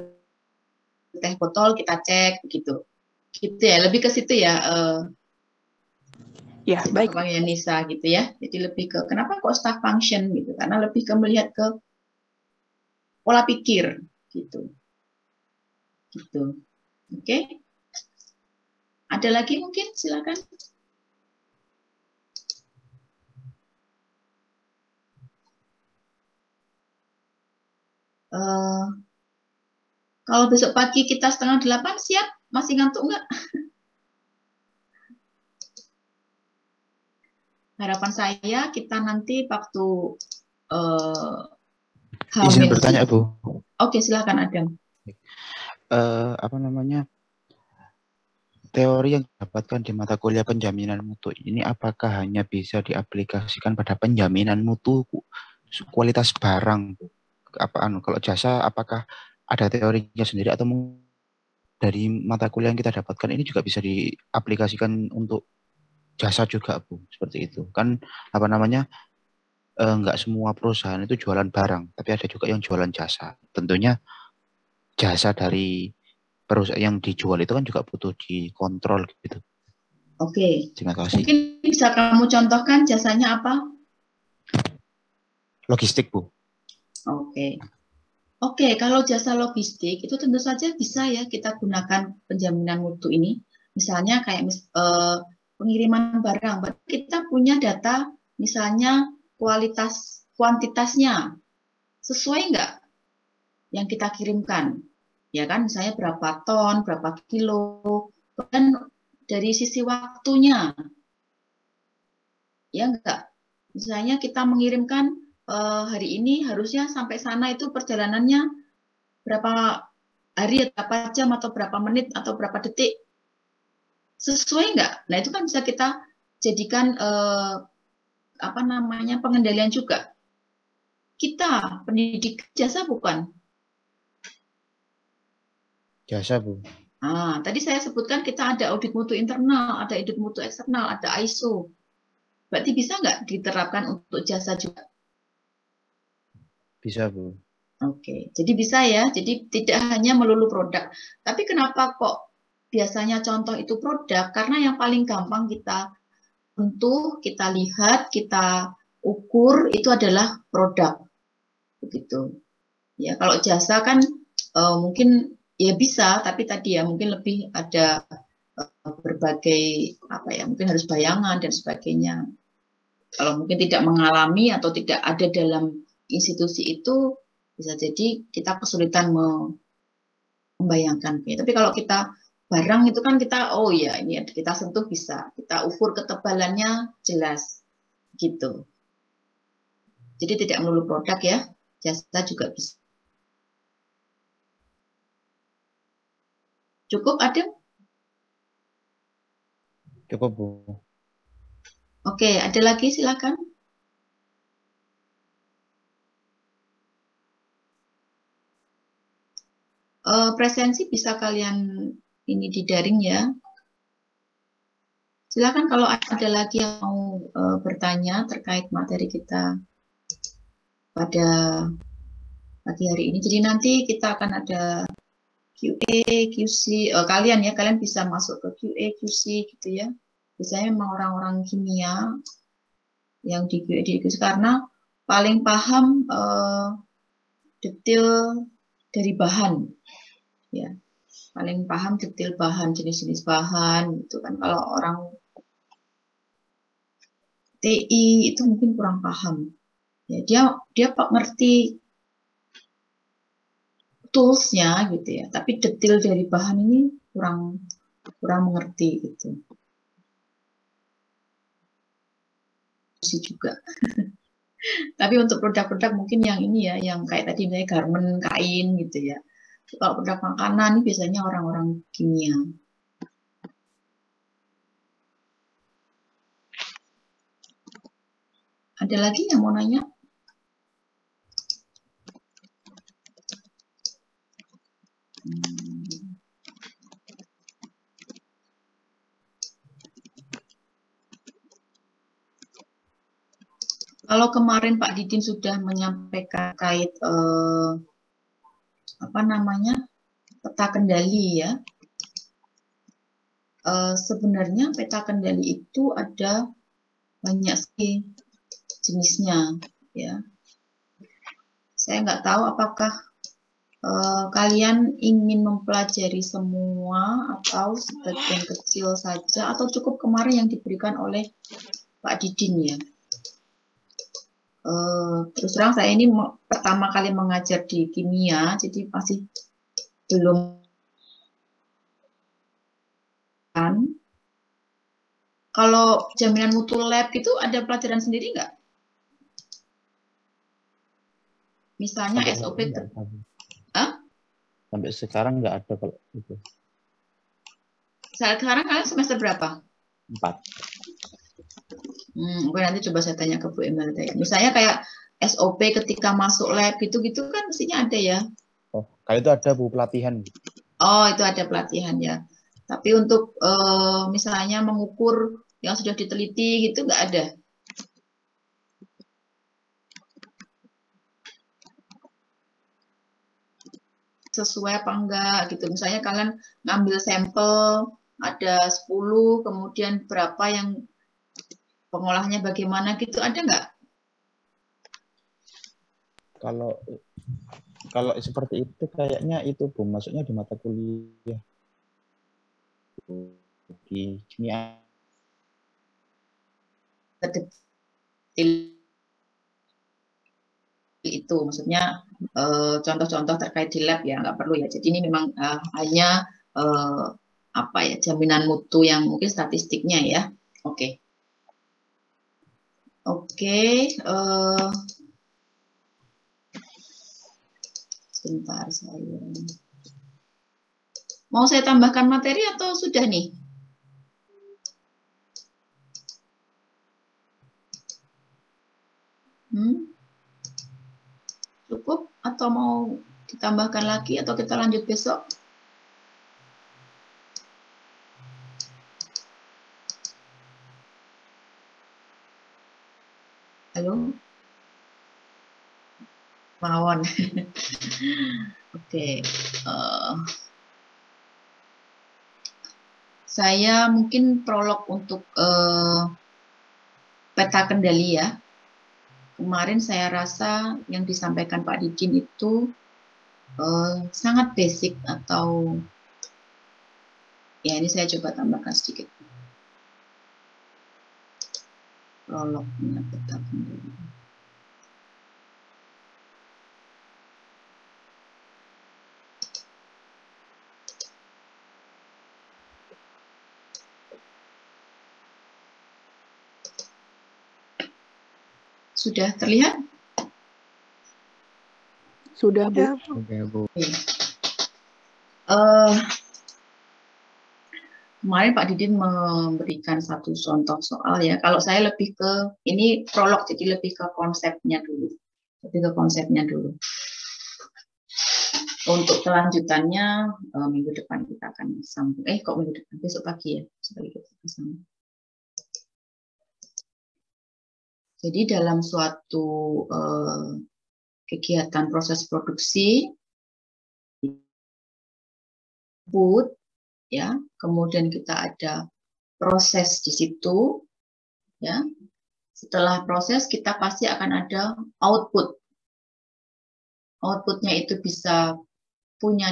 teh botol, kita cek begitu. Gitu ya, lebih ke situ ya. Ya, baik. Bang Nisa gitu ya. Jadi lebih ke kenapa kok staff function gitu? Karena lebih ke melihat ke pola pikir gitu. Gitu. Oke. Ada lagi mungkin, silakan. Kalau besok pagi kita 7:30 siap? Masih ngantuk nggak? Harapan saya kita nanti waktu Izin hamil. bertanya, Bu. Oke, silakan Adam. Apa namanya? Teori yang didapatkan di mata kuliah penjaminan mutu ini apakah hanya bisa diaplikasikan pada penjaminan mutu kualitas barang, Bu? Kalau jasa apakah ada teorinya sendiri atau dari mata kuliah yang kita dapatkan ini juga bisa diaplikasikan untuk jasa juga, Bu? Seperti itu. Kan apa namanya? Nggak semua perusahaan itu jualan barang, tapi ada juga yang jualan jasa. Tentunya jasa dari perusahaan yang dijual itu kan juga butuh dikontrol gitu. Oke. Terima kasih. Mungkin bisa kamu contohkan jasanya apa? Logistik, Bu. Oke, kalau jasa logistik itu tentu saja bisa ya kita gunakan penjaminan mutu ini. Misalnya kayak pengiriman barang, kita punya data misalnya kuantitasnya sesuai nggak yang kita kirimkan, ya kan? Misalnya berapa ton, berapa kilo, dan dari sisi waktunya, ya enggak? Misalnya kita mengirimkan hari ini harusnya sampai sana itu perjalanannya berapa hari, berapa jam, atau berapa menit, atau berapa detik, sesuai enggak? Nah itu kan bisa kita jadikan pengendalian juga. Kita pendidik jasa bukan? Jasa, Bu. Tadi saya sebutkan kita ada audit mutu internal, ada audit mutu eksternal, ada ISO. Berarti bisa nggak diterapkan untuk jasa juga? Bisa, Bu. Oke, jadi bisa ya. Jadi tidak hanya melulu produk. Tapi kenapa kok biasanya contoh itu produk? Karena yang paling gampang kita sentuh, kita lihat, kita ukur itu adalah produk. Begitu. Ya, kalau jasa kan mungkin ya bisa, tapi tadi ya mungkin lebih ada berbagai mungkin harus bayangan dan sebagainya. Kalau mungkin tidak mengalami atau tidak ada dalam institusi itu, bisa jadi kita kesulitan membayangkan. Tapi kalau kita barang itu kan kita, oh ya ini kita sentuh bisa, kita ukur ketebalannya jelas, gitu. Jadi tidak melulu produk ya, jasa juga bisa. Cukup, Adam? Cukup, Bu. Oke, ada lagi silakan. Presensi bisa kalian ini di daring ya. Silakan kalau ada lagi yang mau bertanya terkait materi kita pada pagi hari ini. Jadi nanti kita akan ada QA, QC, kalian bisa masuk ke QA, QC gitu ya. Biasanya memang orang-orang kimia yang di QA, di QC karena paling paham detail dari bahan, ya. Paling paham detail bahan, jenis-jenis bahan, gitu kan. Kalau orang TI itu mungkin kurang paham. Ya, dia ngerti tools-nya gitu ya, tapi detail dari bahan ini kurang mengerti gitu. Juga. Tapi untuk produk-produk mungkin yang ini ya, yang kayak tadi misalnya garment, kain gitu ya. Kalau produk makanan ini biasanya orang-orang kimia. Ada lagi yang mau nanya? Kalau kemarin Pak Didin sudah menyampaikan kait peta kendali ya. Sebenarnya peta kendali itu ada banyak sih jenisnya ya. Saya nggak tahu apakah kalian ingin mempelajari semua atau sebagian kecil saja, atau cukup kemarin yang diberikan oleh Pak Didin ya. terus terang saya ini pertama kali mengajar di kimia, jadi masih belum kan. Kalau jaminan mutu lab itu ada pelajaran sendiri nggak? Misalnya Sampai SOP sekarang itu. nggak ada. Hah? Sampai sekarang nggak ada kalau itu. Sekarang kalian semester berapa? 4. Oke, nanti coba saya tanya ke Bu Imelda ya. Misalnya kayak SOP ketika masuk lab gitu-gitu kan mestinya ada ya. Oh, kalau itu ada Bu pelatihan. Oh, itu ada pelatihan ya. Tapi untuk misalnya mengukur yang sudah diteliti gitu nggak ada. Sesuai apa enggak gitu. Misalnya kalian ngambil sampel ada 10, kemudian berapa yang pengolahnya bagaimana gitu, ada nggak? Kalau seperti itu kayaknya itu Bu, masuknya di mata kuliah di kimia. Itu maksudnya contoh-contoh terkait di lab ya nggak perlu ya. Jadi ini memang hanya apa ya, jaminan mutu yang mungkin statistiknya ya. Oke. Sebentar saya. Mau saya tambahkan materi atau sudah nih? Cukup atau mau ditambahkan lagi atau kita lanjut besok? Halo? Mawon. Oke. Saya mungkin prolog untuk peta kendali ya. Kemarin saya rasa yang disampaikan Pak Didin itu sangat basic atau ya ini saya coba tambahkan sedikit. Prolognya peta kendali. Sudah terlihat? Sudah, Bu. Oke, Bu. Kemarin Pak Didin memberikan satu contoh soal ya. Kalau saya lebih ke, ini prolog, jadi lebih ke konsepnya dulu. Untuk kelanjutannya minggu depan kita akan sambung. Kok minggu depan? Besok pagi ya. Jadi dalam suatu kegiatan proses produksi, input, ya, kemudian kita ada proses di situ, ya. Setelah proses kita pasti akan ada output. Outputnya itu bisa punya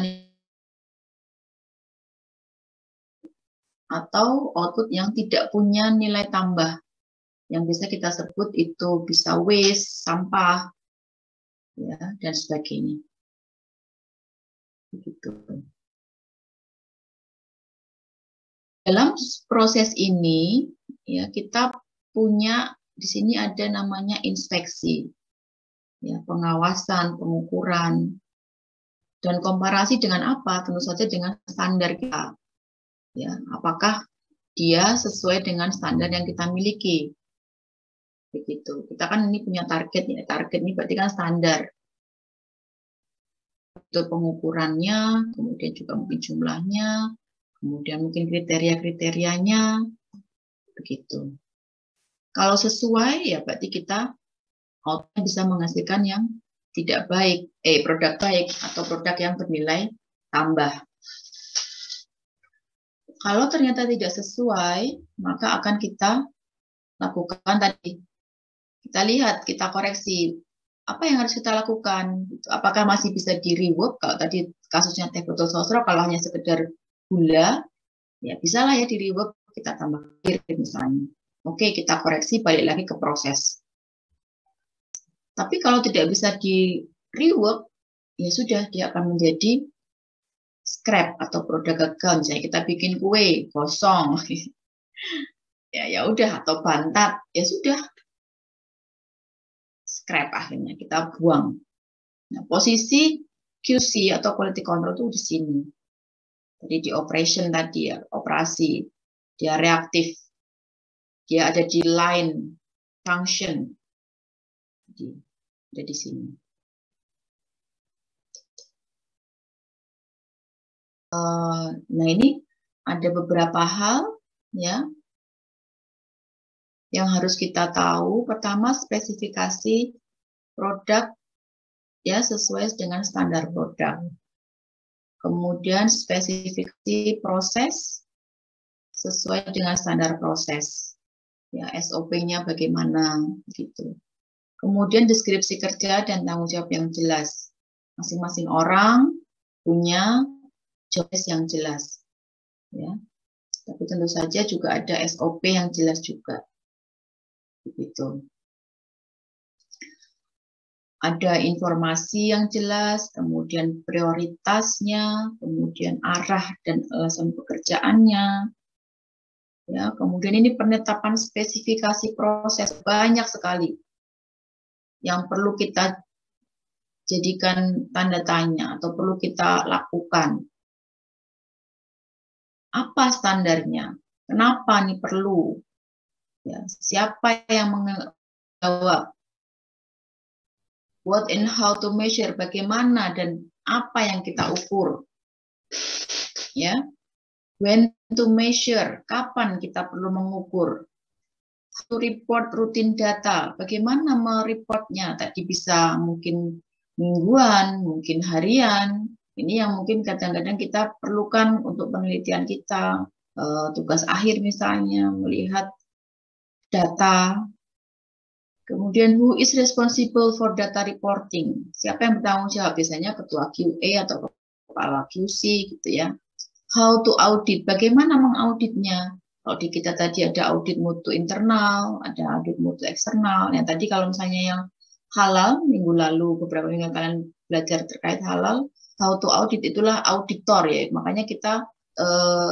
atau output yang tidak punya nilai tambah. Yang bisa kita sebut itu bisa waste, sampah, ya, dan sebagainya. Begitu. Dalam proses ini, ya, kita punya di sini ada namanya inspeksi, ya, pengawasan, pengukuran, dan komparasi dengan apa? Tentu saja dengan standar kita. Ya, apakah dia sesuai dengan standar yang kita miliki? Begitu. Kita kan ini punya target ya. Target ini berarti kan standar. Itu pengukurannya, kemudian juga mungkin jumlahnya, kemudian mungkin kriteria-kriterianya, begitu. Kalau sesuai ya berarti kita output bisa menghasilkan yang tidak baik, produk baik atau produk yang bernilai tambah. Kalau ternyata tidak sesuai, maka akan kita lakukan tadi. Kita lihat, kita koreksi. Apa yang harus kita lakukan? Apakah masih bisa di-rework? Kalau tadi kasusnya teh botol sosro, kalau hanya sekedar gula, ya bisalah ya di-rework, kita tambah air misalnya. Oke, kita koreksi, balik lagi ke proses. Tapi kalau tidak bisa di rework, ya sudah, dia akan menjadi scrap atau produk gagal. Misalnya kita bikin kue kosong, ya udah, atau bantat, ya sudah, scrap, akhirnya kita buang. Nah, posisi QC atau quality control itu di sini. Jadi di operation tadi ya, operasi, dia reaktif, dia ada di line function, jadi ada di sini. Nah, ini ada beberapa hal ya yang harus kita tahu. Pertama, spesifikasi produk ya sesuai dengan standar produk. Kemudian spesifikasi proses sesuai dengan standar proses. Ya, SOP-nya bagaimana gitu. Kemudian deskripsi kerja dan tanggung jawab yang jelas. Masing-masing orang punya job yang jelas. Ya. Tapi tentu saja juga ada SOP yang jelas juga. Begitu. Ada informasi yang jelas, kemudian prioritasnya, kemudian arah dan alasan pekerjaannya. Ya, kemudian ini penetapan spesifikasi proses, banyak sekali yang perlu kita jadikan tanda tanya atau perlu kita lakukan. Apa standarnya? Kenapa ini perlu? Ya, siapa yang menjawab? What and how to measure, bagaimana dan apa yang kita ukur. Ya. When to measure, kapan kita perlu mengukur. To report rutin data, bagaimana mereportnya? Tadi bisa mungkin mingguan, mungkin harian. Ini yang mungkin kadang-kadang kita perlukan untuk penelitian kita. Tugas akhir misalnya, melihat data. Kemudian who is responsible for data reporting? Siapa yang bertanggung jawab? Biasanya ketua QA atau kepala QC gitu ya. How to audit? Bagaimana mengauditnya? Kalau di kita tadi ada audit mutu internal, ada audit mutu eksternal. Yang tadi kalau misalnya yang halal, minggu lalu beberapa minggu kalian belajar terkait halal, how to audit itulah auditor ya. Makanya kita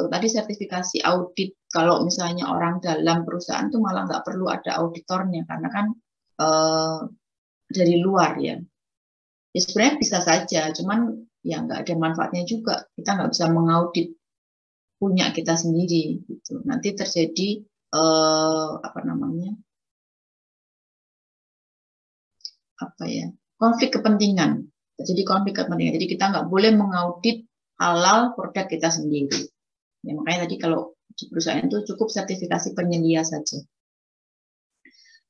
tadi sertifikasi audit. Kalau misalnya orang dalam perusahaan tuh malah nggak perlu ada auditornya karena kan dari luar ya. Ya sebenarnya bisa saja, cuman ya nggak ada manfaatnya juga. Kita nggak bisa mengaudit punya kita sendiri. Gitu. Nanti terjadi konflik kepentingan. Terjadi konflik kepentingan. Jadi kita nggak boleh mengaudit halal produk kita sendiri. Ya, makanya tadi kalau di perusahaan itu cukup sertifikasi penyedia saja.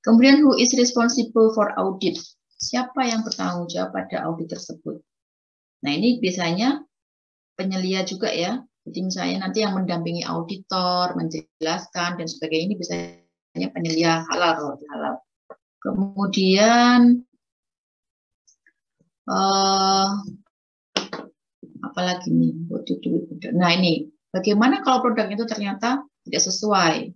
Kemudian who is responsible for audit? Siapa yang bertanggung jawab pada audit tersebut? Nah, ini biasanya penyelia juga ya. Jadi misalnya nanti yang mendampingi auditor, menjelaskan dan sebagainya, ini biasanya penyelia halal. Kemudian apalagi nih? Nah, ini bagaimana kalau produk itu ternyata tidak sesuai?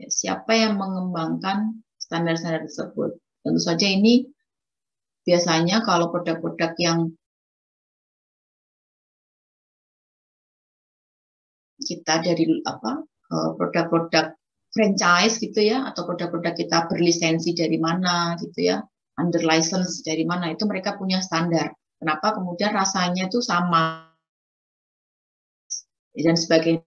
Siapa yang mengembangkan standar-standar tersebut? Tentu saja ini biasanya kalau produk-produk yang kita dari produk-produk franchise gitu ya, atau produk-produk kita berlisensi dari mana gitu ya, under license dari mana, itu mereka punya standar. Kenapa kemudian rasanya itu sama dan sebagainya,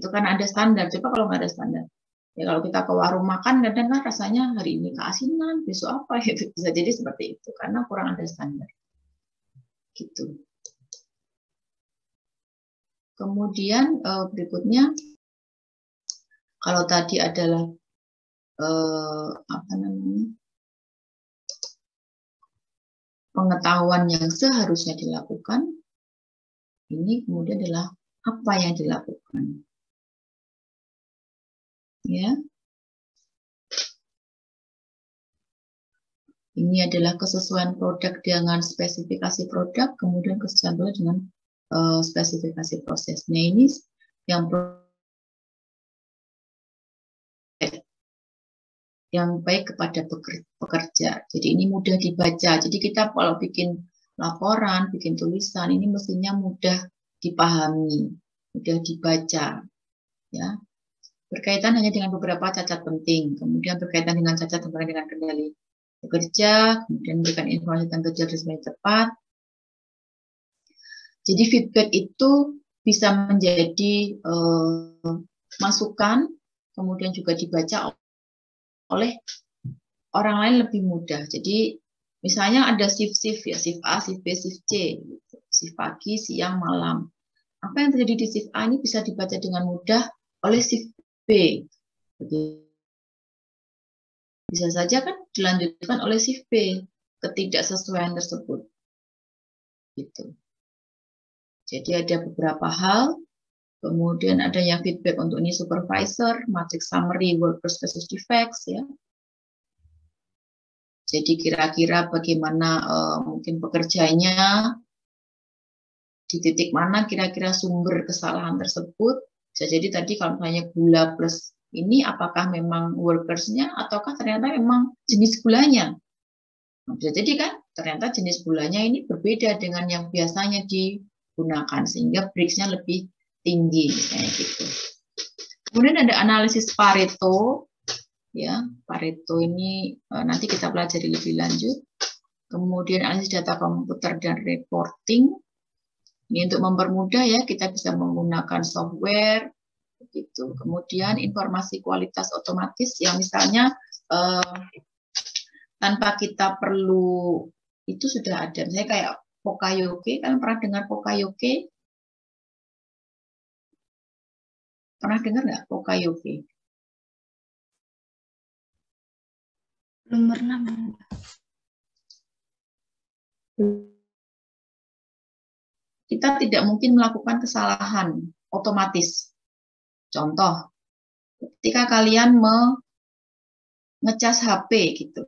itu kan ada standar. Coba kalau nggak ada standar, ya kalau kita ke warung makan kadang kan rasanya hari ini keasinan, besok apa gitu, bisa jadi seperti itu karena kurang ada standar gitu. Kemudian berikutnya, kalau tadi adalah pengetahuan yang seharusnya dilakukan, ini kemudian adalah apa yang dilakukan. Ya. Ini adalah kesesuaian produk dengan spesifikasi produk, kemudian kesesuaian produk dengan spesifikasi prosesnya. Ini yang yang baik kepada pekerja. Jadi ini mudah dibaca. Jadi kita kalau bikin laporan, bikin tulisan, ini mestinya mudah dipahami, mudah dibaca. Ya, berkaitan hanya dengan beberapa cacat penting, kemudian berkaitan dengan cacat dengan kendali bekerja, kemudian memberikan informasi tentang kerja dengan cepat. Jadi feedback itu bisa menjadi masukan, kemudian juga dibaca oleh orang lain lebih mudah. Jadi misalnya ada shift-shift ya, shift A, shift B, shift C, gitu. Shift pagi, siang, malam. Apa yang terjadi di shift A ini bisa dibaca dengan mudah oleh shift B. Bisa saja kan dilanjutkan oleh shift B, ketidaksesuaian tersebut. Gitu. Jadi ada beberapa hal, kemudian ada yang feedback untuk ini supervisor, matrix summary, worker status defects, ya. Jadi kira-kira bagaimana mungkin pekerjanya, di titik mana kira-kira sumber kesalahan tersebut. Bisa jadi tadi kalau misalnya gula plus ini apakah memang workersnya ataukah ternyata memang jenis gulanya. Nah, bisa jadi kan ternyata jenis gulanya ini berbeda dengan yang biasanya digunakan sehingga breaks-nya lebih tinggi misalnya gitu. Kemudian ada analisis Pareto. Ya, Pareto ini nanti kita pelajari lebih lanjut. Kemudian analisis data komputer dan reporting. Ini untuk mempermudah ya, kita bisa menggunakan software begitu. Kemudian informasi kualitas otomatis yang misalnya tanpa kita perlu, itu sudah ada. Misalnya kayak Pokayoke, kalian pernah dengar Pokayoke? Pernah dengar nggak Pokayoke? Belum pernah. Kita tidak mungkin melakukan kesalahan otomatis. Contoh, ketika kalian ngecas HP gitu.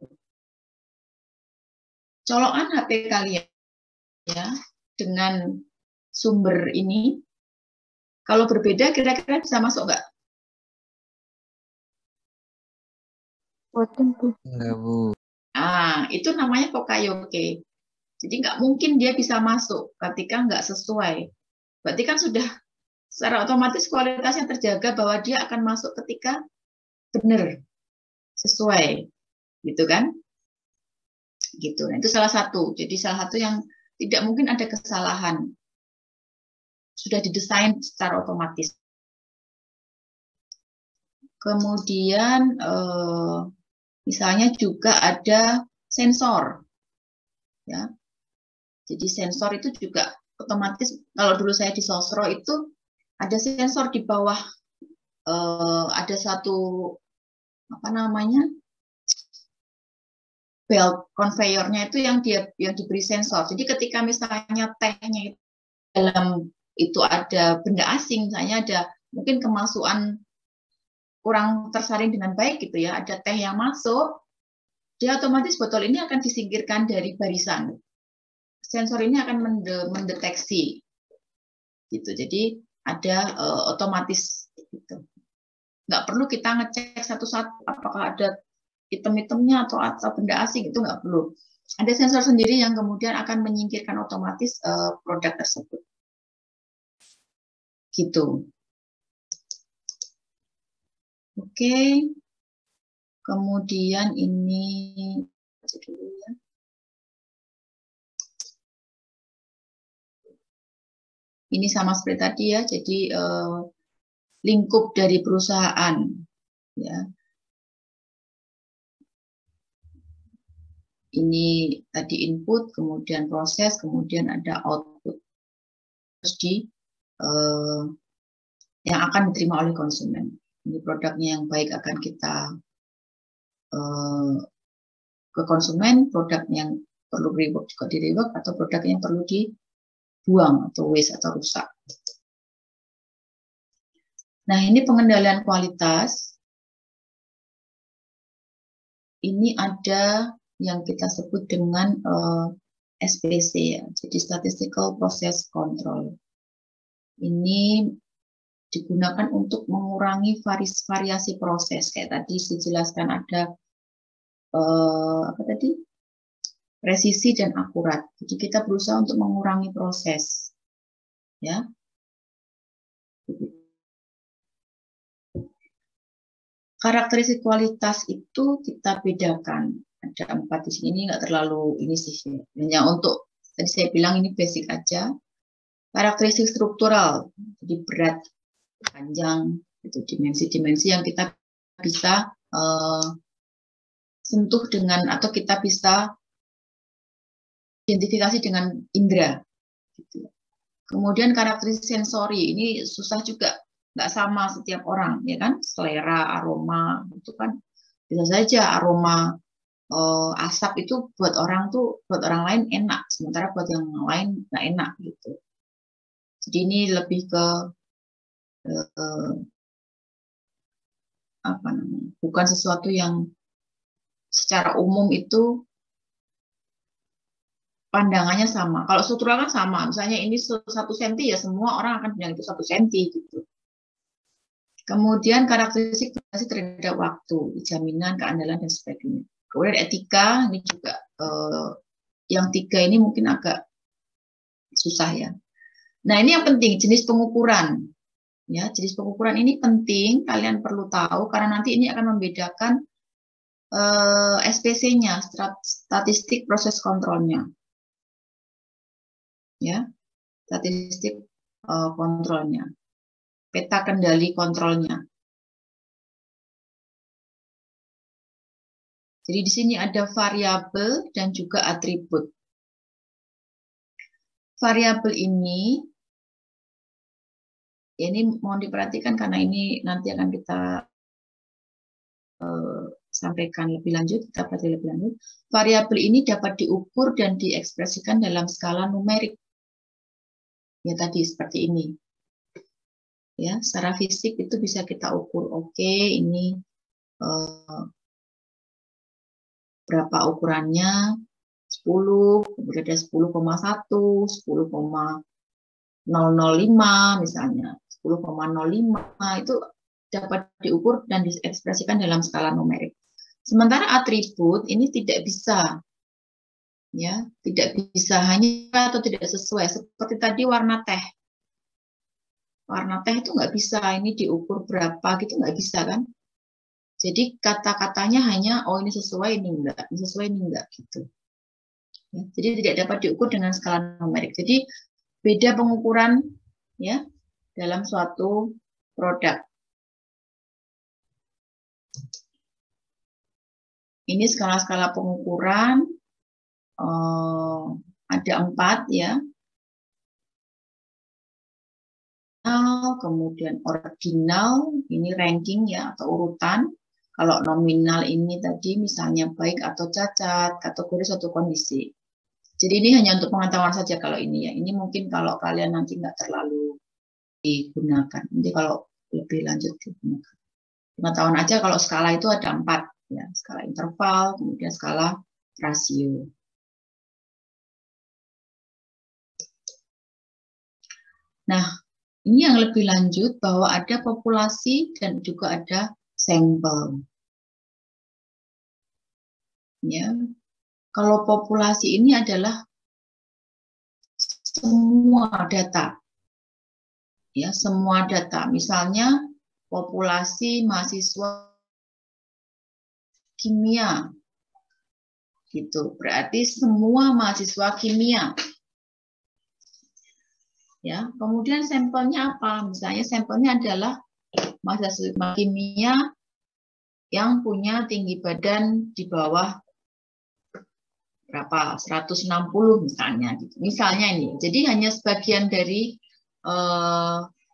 Colokan HP kalian ya dengan sumber ini, kalau berbeda kira-kira bisa masuk nggak? Enggak, Bu. Ah, itu namanya Pokayoke. Jadi nggak mungkin dia bisa masuk ketika nggak sesuai. Berarti kan sudah secara otomatis kualitasnya terjaga bahwa dia akan masuk ketika benar, sesuai, gitu kan? Gitu. Nah, itu salah satu. Jadi salah satu yang tidak mungkin ada kesalahan. Sudah didesain secara otomatis. Kemudian misalnya juga ada sensor. Ya. Jadi sensor itu juga otomatis, kalau dulu saya di Sosro itu ada sensor di bawah, ada satu apa namanya belt conveyornya itu yang diberi sensor. Jadi ketika misalnya tehnya itu dalam itu ada benda asing, misalnya ada mungkin kemasukan kurang tersaring dengan baik gitu ya, ada teh yang masuk, dia otomatis botol ini akan disingkirkan dari barisan. Sensor ini akan mendeteksi, gitu. Jadi ada otomatis, gitu. Nggak perlu kita ngecek satu-satu apakah ada item-itemnya atau benda asing, itu nggak perlu. Ada sensor sendiri yang kemudian akan menyingkirkan otomatis produk tersebut, gitu. Oke, kemudian ini dulu ya. Ini sama seperti tadi ya, jadi lingkup dari perusahaan, ya. Ini tadi input, kemudian proses, kemudian ada output. Terus yang akan diterima oleh konsumen. Ini produknya yang baik akan kita ke konsumen, produk yang perlu rework juga di rework, atau produk yang perlu dibuang atau waste atau rusak. Nah, ini pengendalian kualitas. Ini ada yang kita sebut dengan SPC ya, jadi Statistical Process Control. Ini digunakan untuk mengurangi variasi proses. Kayak tadi dijelaskan ada apa tadi? Presisi dan akurat. Jadi kita berusaha untuk mengurangi proses. Ya. Karakteristik kualitas itu kita bedakan. Ada 4 di sini, nggak terlalu ini sih. Hanya untuk, tadi saya bilang ini basic aja. Karakteristik struktural, jadi berat, panjang, itu dimensi-dimensi yang kita bisa sentuh dengan, atau kita bisa identifikasi dengan indera. Gitu. Kemudian karakteristik sensori, ini susah juga, nggak sama setiap orang, ya kan? Selera, aroma, itu kan bisa saja aroma asap itu buat orang lain enak, sementara buat yang lain nggak enak gitu. Jadi ini lebih ke apa namanya? Bukan sesuatu yang secara umum itu pandangannya sama. Kalau struktural kan sama, misalnya ini 1 senti ya semua orang akan bilang itu 1 senti gitu. Kemudian karakteristik terhadap waktu, jaminan, keandalan dan sebagainya. Kemudian etika, ini juga yang 3 ini mungkin agak susah ya. Nah ini yang penting, jenis pengukuran. Ya, jenis pengukuran ini penting, kalian perlu tahu karena nanti ini akan membedakan SPC-nya, statistik proses kontrolnya. Ya, statistik kontrolnya, peta kendali kontrolnya. Jadi di sini ada variabel dan juga atribut. Variabel ini mohon diperhatikan karena ini nanti akan kita sampaikan lebih lanjut, kita pelajari lebih lanjut. Variabel ini dapat diukur dan diekspresikan dalam skala numerik. Ya tadi seperti ini. Ya, secara fisik itu bisa kita ukur. Oke, ini berapa ukurannya? 10, kemudian ada 10,1, 10,005 misalnya. 10,05 itu dapat diukur dan diekspresikan dalam skala numerik. Sementara atribut ini tidak bisa, ya, tidak bisa hanya atau tidak sesuai. Seperti tadi warna teh. Warna teh itu nggak bisa, ini diukur berapa gitu nggak bisa kan? Jadi kata-katanya hanya oh ini sesuai ini enggak, ini sesuai ini enggak gitu. Ya, jadi tidak dapat diukur dengan skala numerik. Jadi beda pengukuran ya dalam suatu produk. Ini skala-skala pengukuran ada 4 ya. Kemudian ordinal, ini ranking ya atau urutan. Kalau nominal ini tadi misalnya baik atau cacat, kategori suatu kondisi. Jadi ini hanya untuk pengetahuan saja kalau ini ya. Ini mungkin kalau kalian nanti nggak terlalu digunakan. Nanti kalau lebih lanjut digunakan. Pengetahuan aja kalau skala itu ada 4 ya, skala interval, kemudian skala rasio. Nah, ini yang lebih lanjut bahwa ada populasi dan juga ada sampel. Ya. Kalau populasi ini adalah semua data. Ya, semua data. Misalnya populasi mahasiswa kimia. Gitu. Berarti semua mahasiswa kimia. Ya, kemudian sampelnya apa? Misalnya sampelnya adalah mahasiswa kimia yang punya tinggi badan di bawah berapa? 160 misalnya gitu. Misalnya ini. Jadi hanya sebagian dari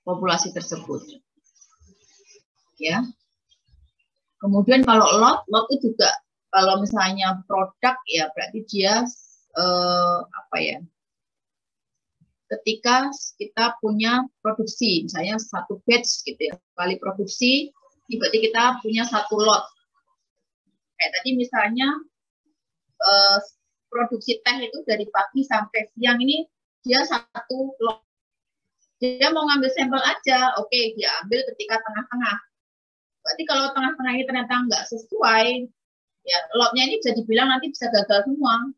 populasi tersebut. Ya. Kemudian kalau lot itu juga kalau misalnya produk ya berarti dia apa ya? Ketika kita punya produksi, misalnya 1 batch gitu ya, kali produksi, berarti kita punya 1 lot. Kayak tadi misalnya produksi teh itu dari pagi sampai siang ini dia 1 lot. Dia mau ngambil sampel aja, oke, dia ambil ketika tengah-tengah. Berarti kalau tengah-tengah ini ternyata nggak sesuai, Ya, lotnya ini bisa dibilang nanti bisa gagal semua,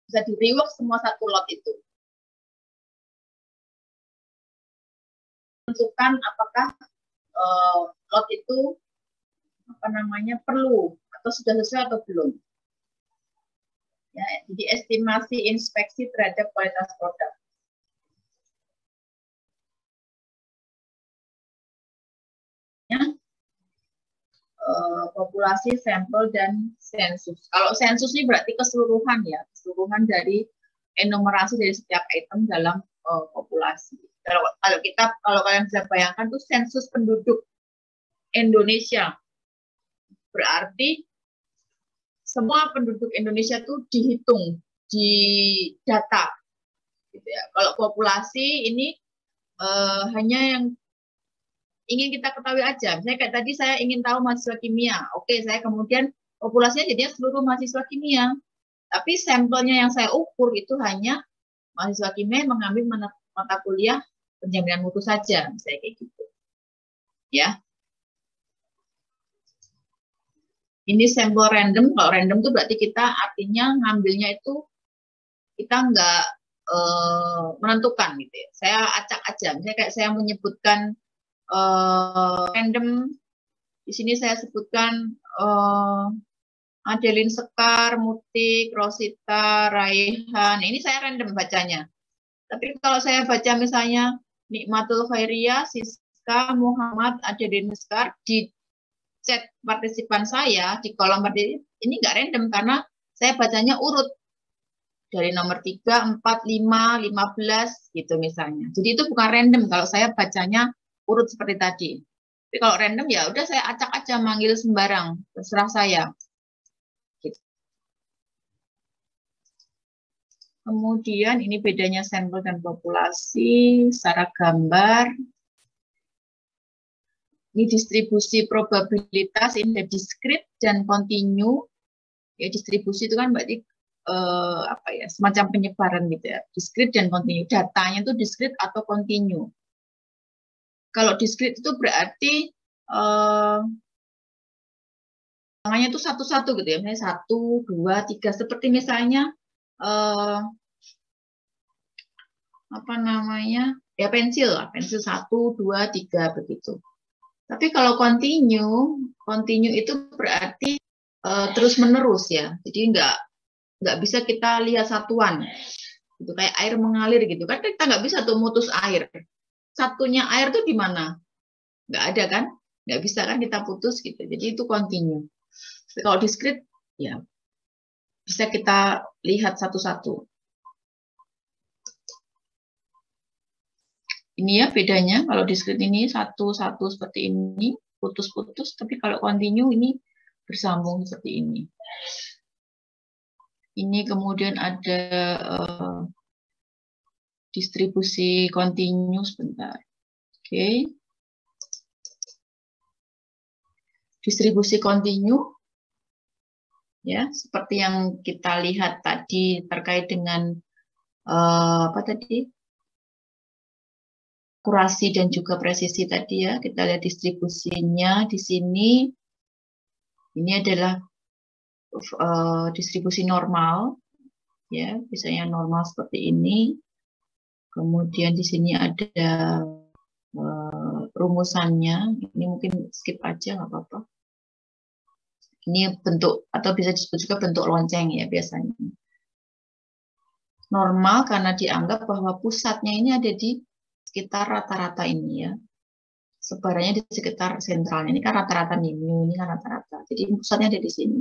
bisa di rework semua satu lot itu. Tentukan apakah lot itu perlu atau sudah sesuai atau belum. Ya, jadi estimasi inspeksi terhadap kualitas produk. Ya, populasi, sampel, dan sensus. Kalau sensus ini berarti keseluruhan ya, keseluruhan dari enumerasi dari setiap item dalam populasi. Kalau kalian bisa bayangkan tuh sensus penduduk Indonesia, berarti semua penduduk Indonesia tuh dihitung, di data. Gitu ya. Kalau populasi ini hanya yang ingin kita ketahui aja. Misalnya kayak tadi saya ingin tahu mahasiswa kimia. Oke, saya kemudian populasinya jadinya seluruh mahasiswa kimia. Tapi sampelnya yang saya ukur itu hanya mahasiswa kimia yang mengambil mata kuliah penjaminan mutu saja, misalnya kayak gitu. Ya. Ini sampel random. Kalau random itu berarti kita artinya ngambilnya itu kita nggak menentukan gitu ya. Saya acak aja. Misalnya kayak saya menyebutkan random. Di sini saya sebutkan Adeline Sekar, Mutik, Rosita, Raihan. Ini saya random bacanya. Tapi kalau saya baca misalnya Nikmatul Khairia, Siska, Muhammad, Adeline Sekar di chat partisipan saya di kolom partisipan ini nggak random karena saya bacanya urut dari nomor 3, 4, 5, 15 gitu misalnya. Jadi itu bukan random kalau saya bacanya urut seperti tadi. Tapi kalau random ya udah saya acak aja manggil sembarang, terserah saya. Gitu. Kemudian ini bedanya sampel dan populasi secara gambar. Ini distribusi probabilitas, ini ada discrete dan continue. Ya, distribusi itu kan berarti semacam penyebaran gitu ya. Discrete dan continue. Datanya itu discrete atau continue. Kalau discrete itu berarti namanya itu satu-satu gitu ya. Misalnya 1, 2, 3. Seperti misalnya ya pensil 1, 2, 3 begitu. Tapi kalau continue itu berarti terus menerus ya. Jadi nggak bisa kita lihat satuan. Itu kayak air mengalir gitu kan, kita nggak bisa tuh mutus air. Satunya air tuh di mana? Nggak ada kan? Nggak bisa kan kita putus gitu. Jadi itu continue. Tapi kalau discrete ya bisa kita lihat satu-satu. Ini ya bedanya, kalau discrete ini satu-satu seperti ini, putus-putus, tapi kalau continue ini bersambung seperti ini. Ini kemudian ada distribusi continue sebentar. Oke. Distribusi continue, ya, seperti yang kita lihat tadi terkait dengan akurasi dan juga presisi tadi ya. Kita lihat distribusinya di sini. Ini adalah distribusi normal, ya, misalnya normal seperti ini. Kemudian di sini ada rumusannya. Ini mungkin skip aja nggak apa-apa. Ini bentuk atau bisa disebut juga bentuk lonceng ya biasanya. Normal karena dianggap bahwa pusatnya ini ada di sekitar rata-rata ini ya. Sebarannya di sekitar sentralnya. Ini kan rata-rata ini kan rata-rata. Jadi pusatnya ada di sini.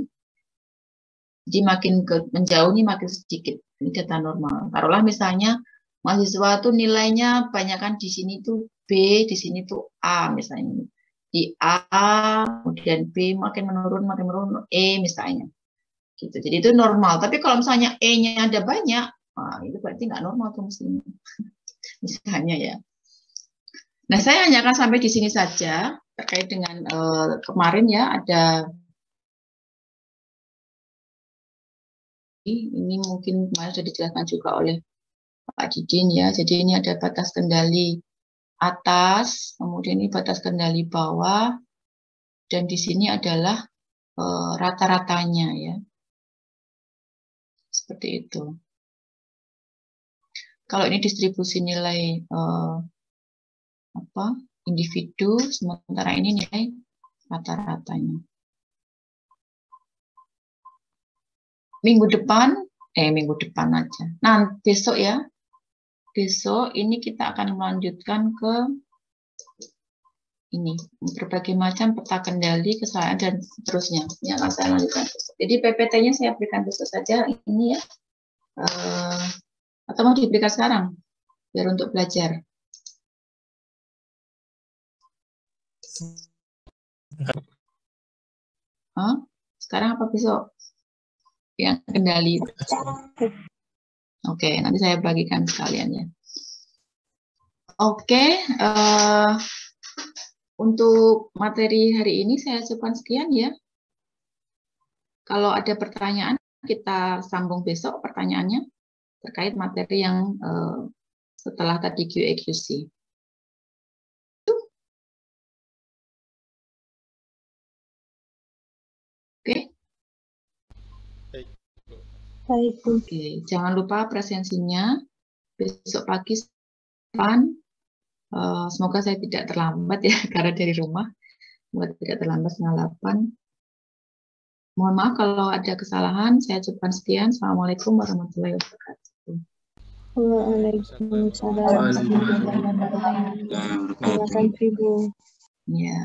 Jadi makin menjauh ini makin sedikit. Ini data normal. Taruhlah misalnya mahasiswa tuh nilainya banyakkan di sini tuh B, di sini tuh A misalnya. Di A, kemudian B makin menurun, E misalnya. Gitu. Jadi itu normal. Tapi kalau misalnya E-nya ada banyak, itu berarti nggak normal tuh mestinya. Misalnya ya. Nah, saya hanya akan sampai di sini saja terkait dengan kemarin ya ada ini mungkin kemarin sudah dijelaskan juga oleh Pak Didin ya. Jadi ini ada batas kendali atas, kemudian ini batas kendali bawah, dan di sini adalah rata-ratanya ya. Seperti itu. Kalau ini distribusi nilai individu, sementara ini nilai rata-ratanya. Minggu depan aja. Nah, besok ya. Besok ini kita akan melanjutkan ke ini, berbagai macam peta kendali, kesalahan, dan seterusnya. Ini akan saya lanjutkan besok. Jadi PPT-nya saya berikan besok saja ini ya. Atau mau diberikan sekarang? Biar untuk belajar. Sekarang apa besok? Yang kendali. Oke, nanti saya bagikan sekalian ya. Oke, untuk materi hari ini saya cukupkan sekian ya. Kalau ada pertanyaan, kita sambung besok pertanyaannya terkait materi yang setelah tadi QA/QC. Oke. Baik, Bu. Oke, jangan lupa presensinya besok pagi 8. Semoga saya tidak terlambat ya, karena dari rumah. Semoga tidak terlambat setengah 8. Mohon maaf kalau ada kesalahan, saya cukupkan sekian. Assalamualaikum warahmatullahi wabarakatuh. Waalaikumsalam warahmatullahi wabarakatuh. Terima kasih, Bu. Ya.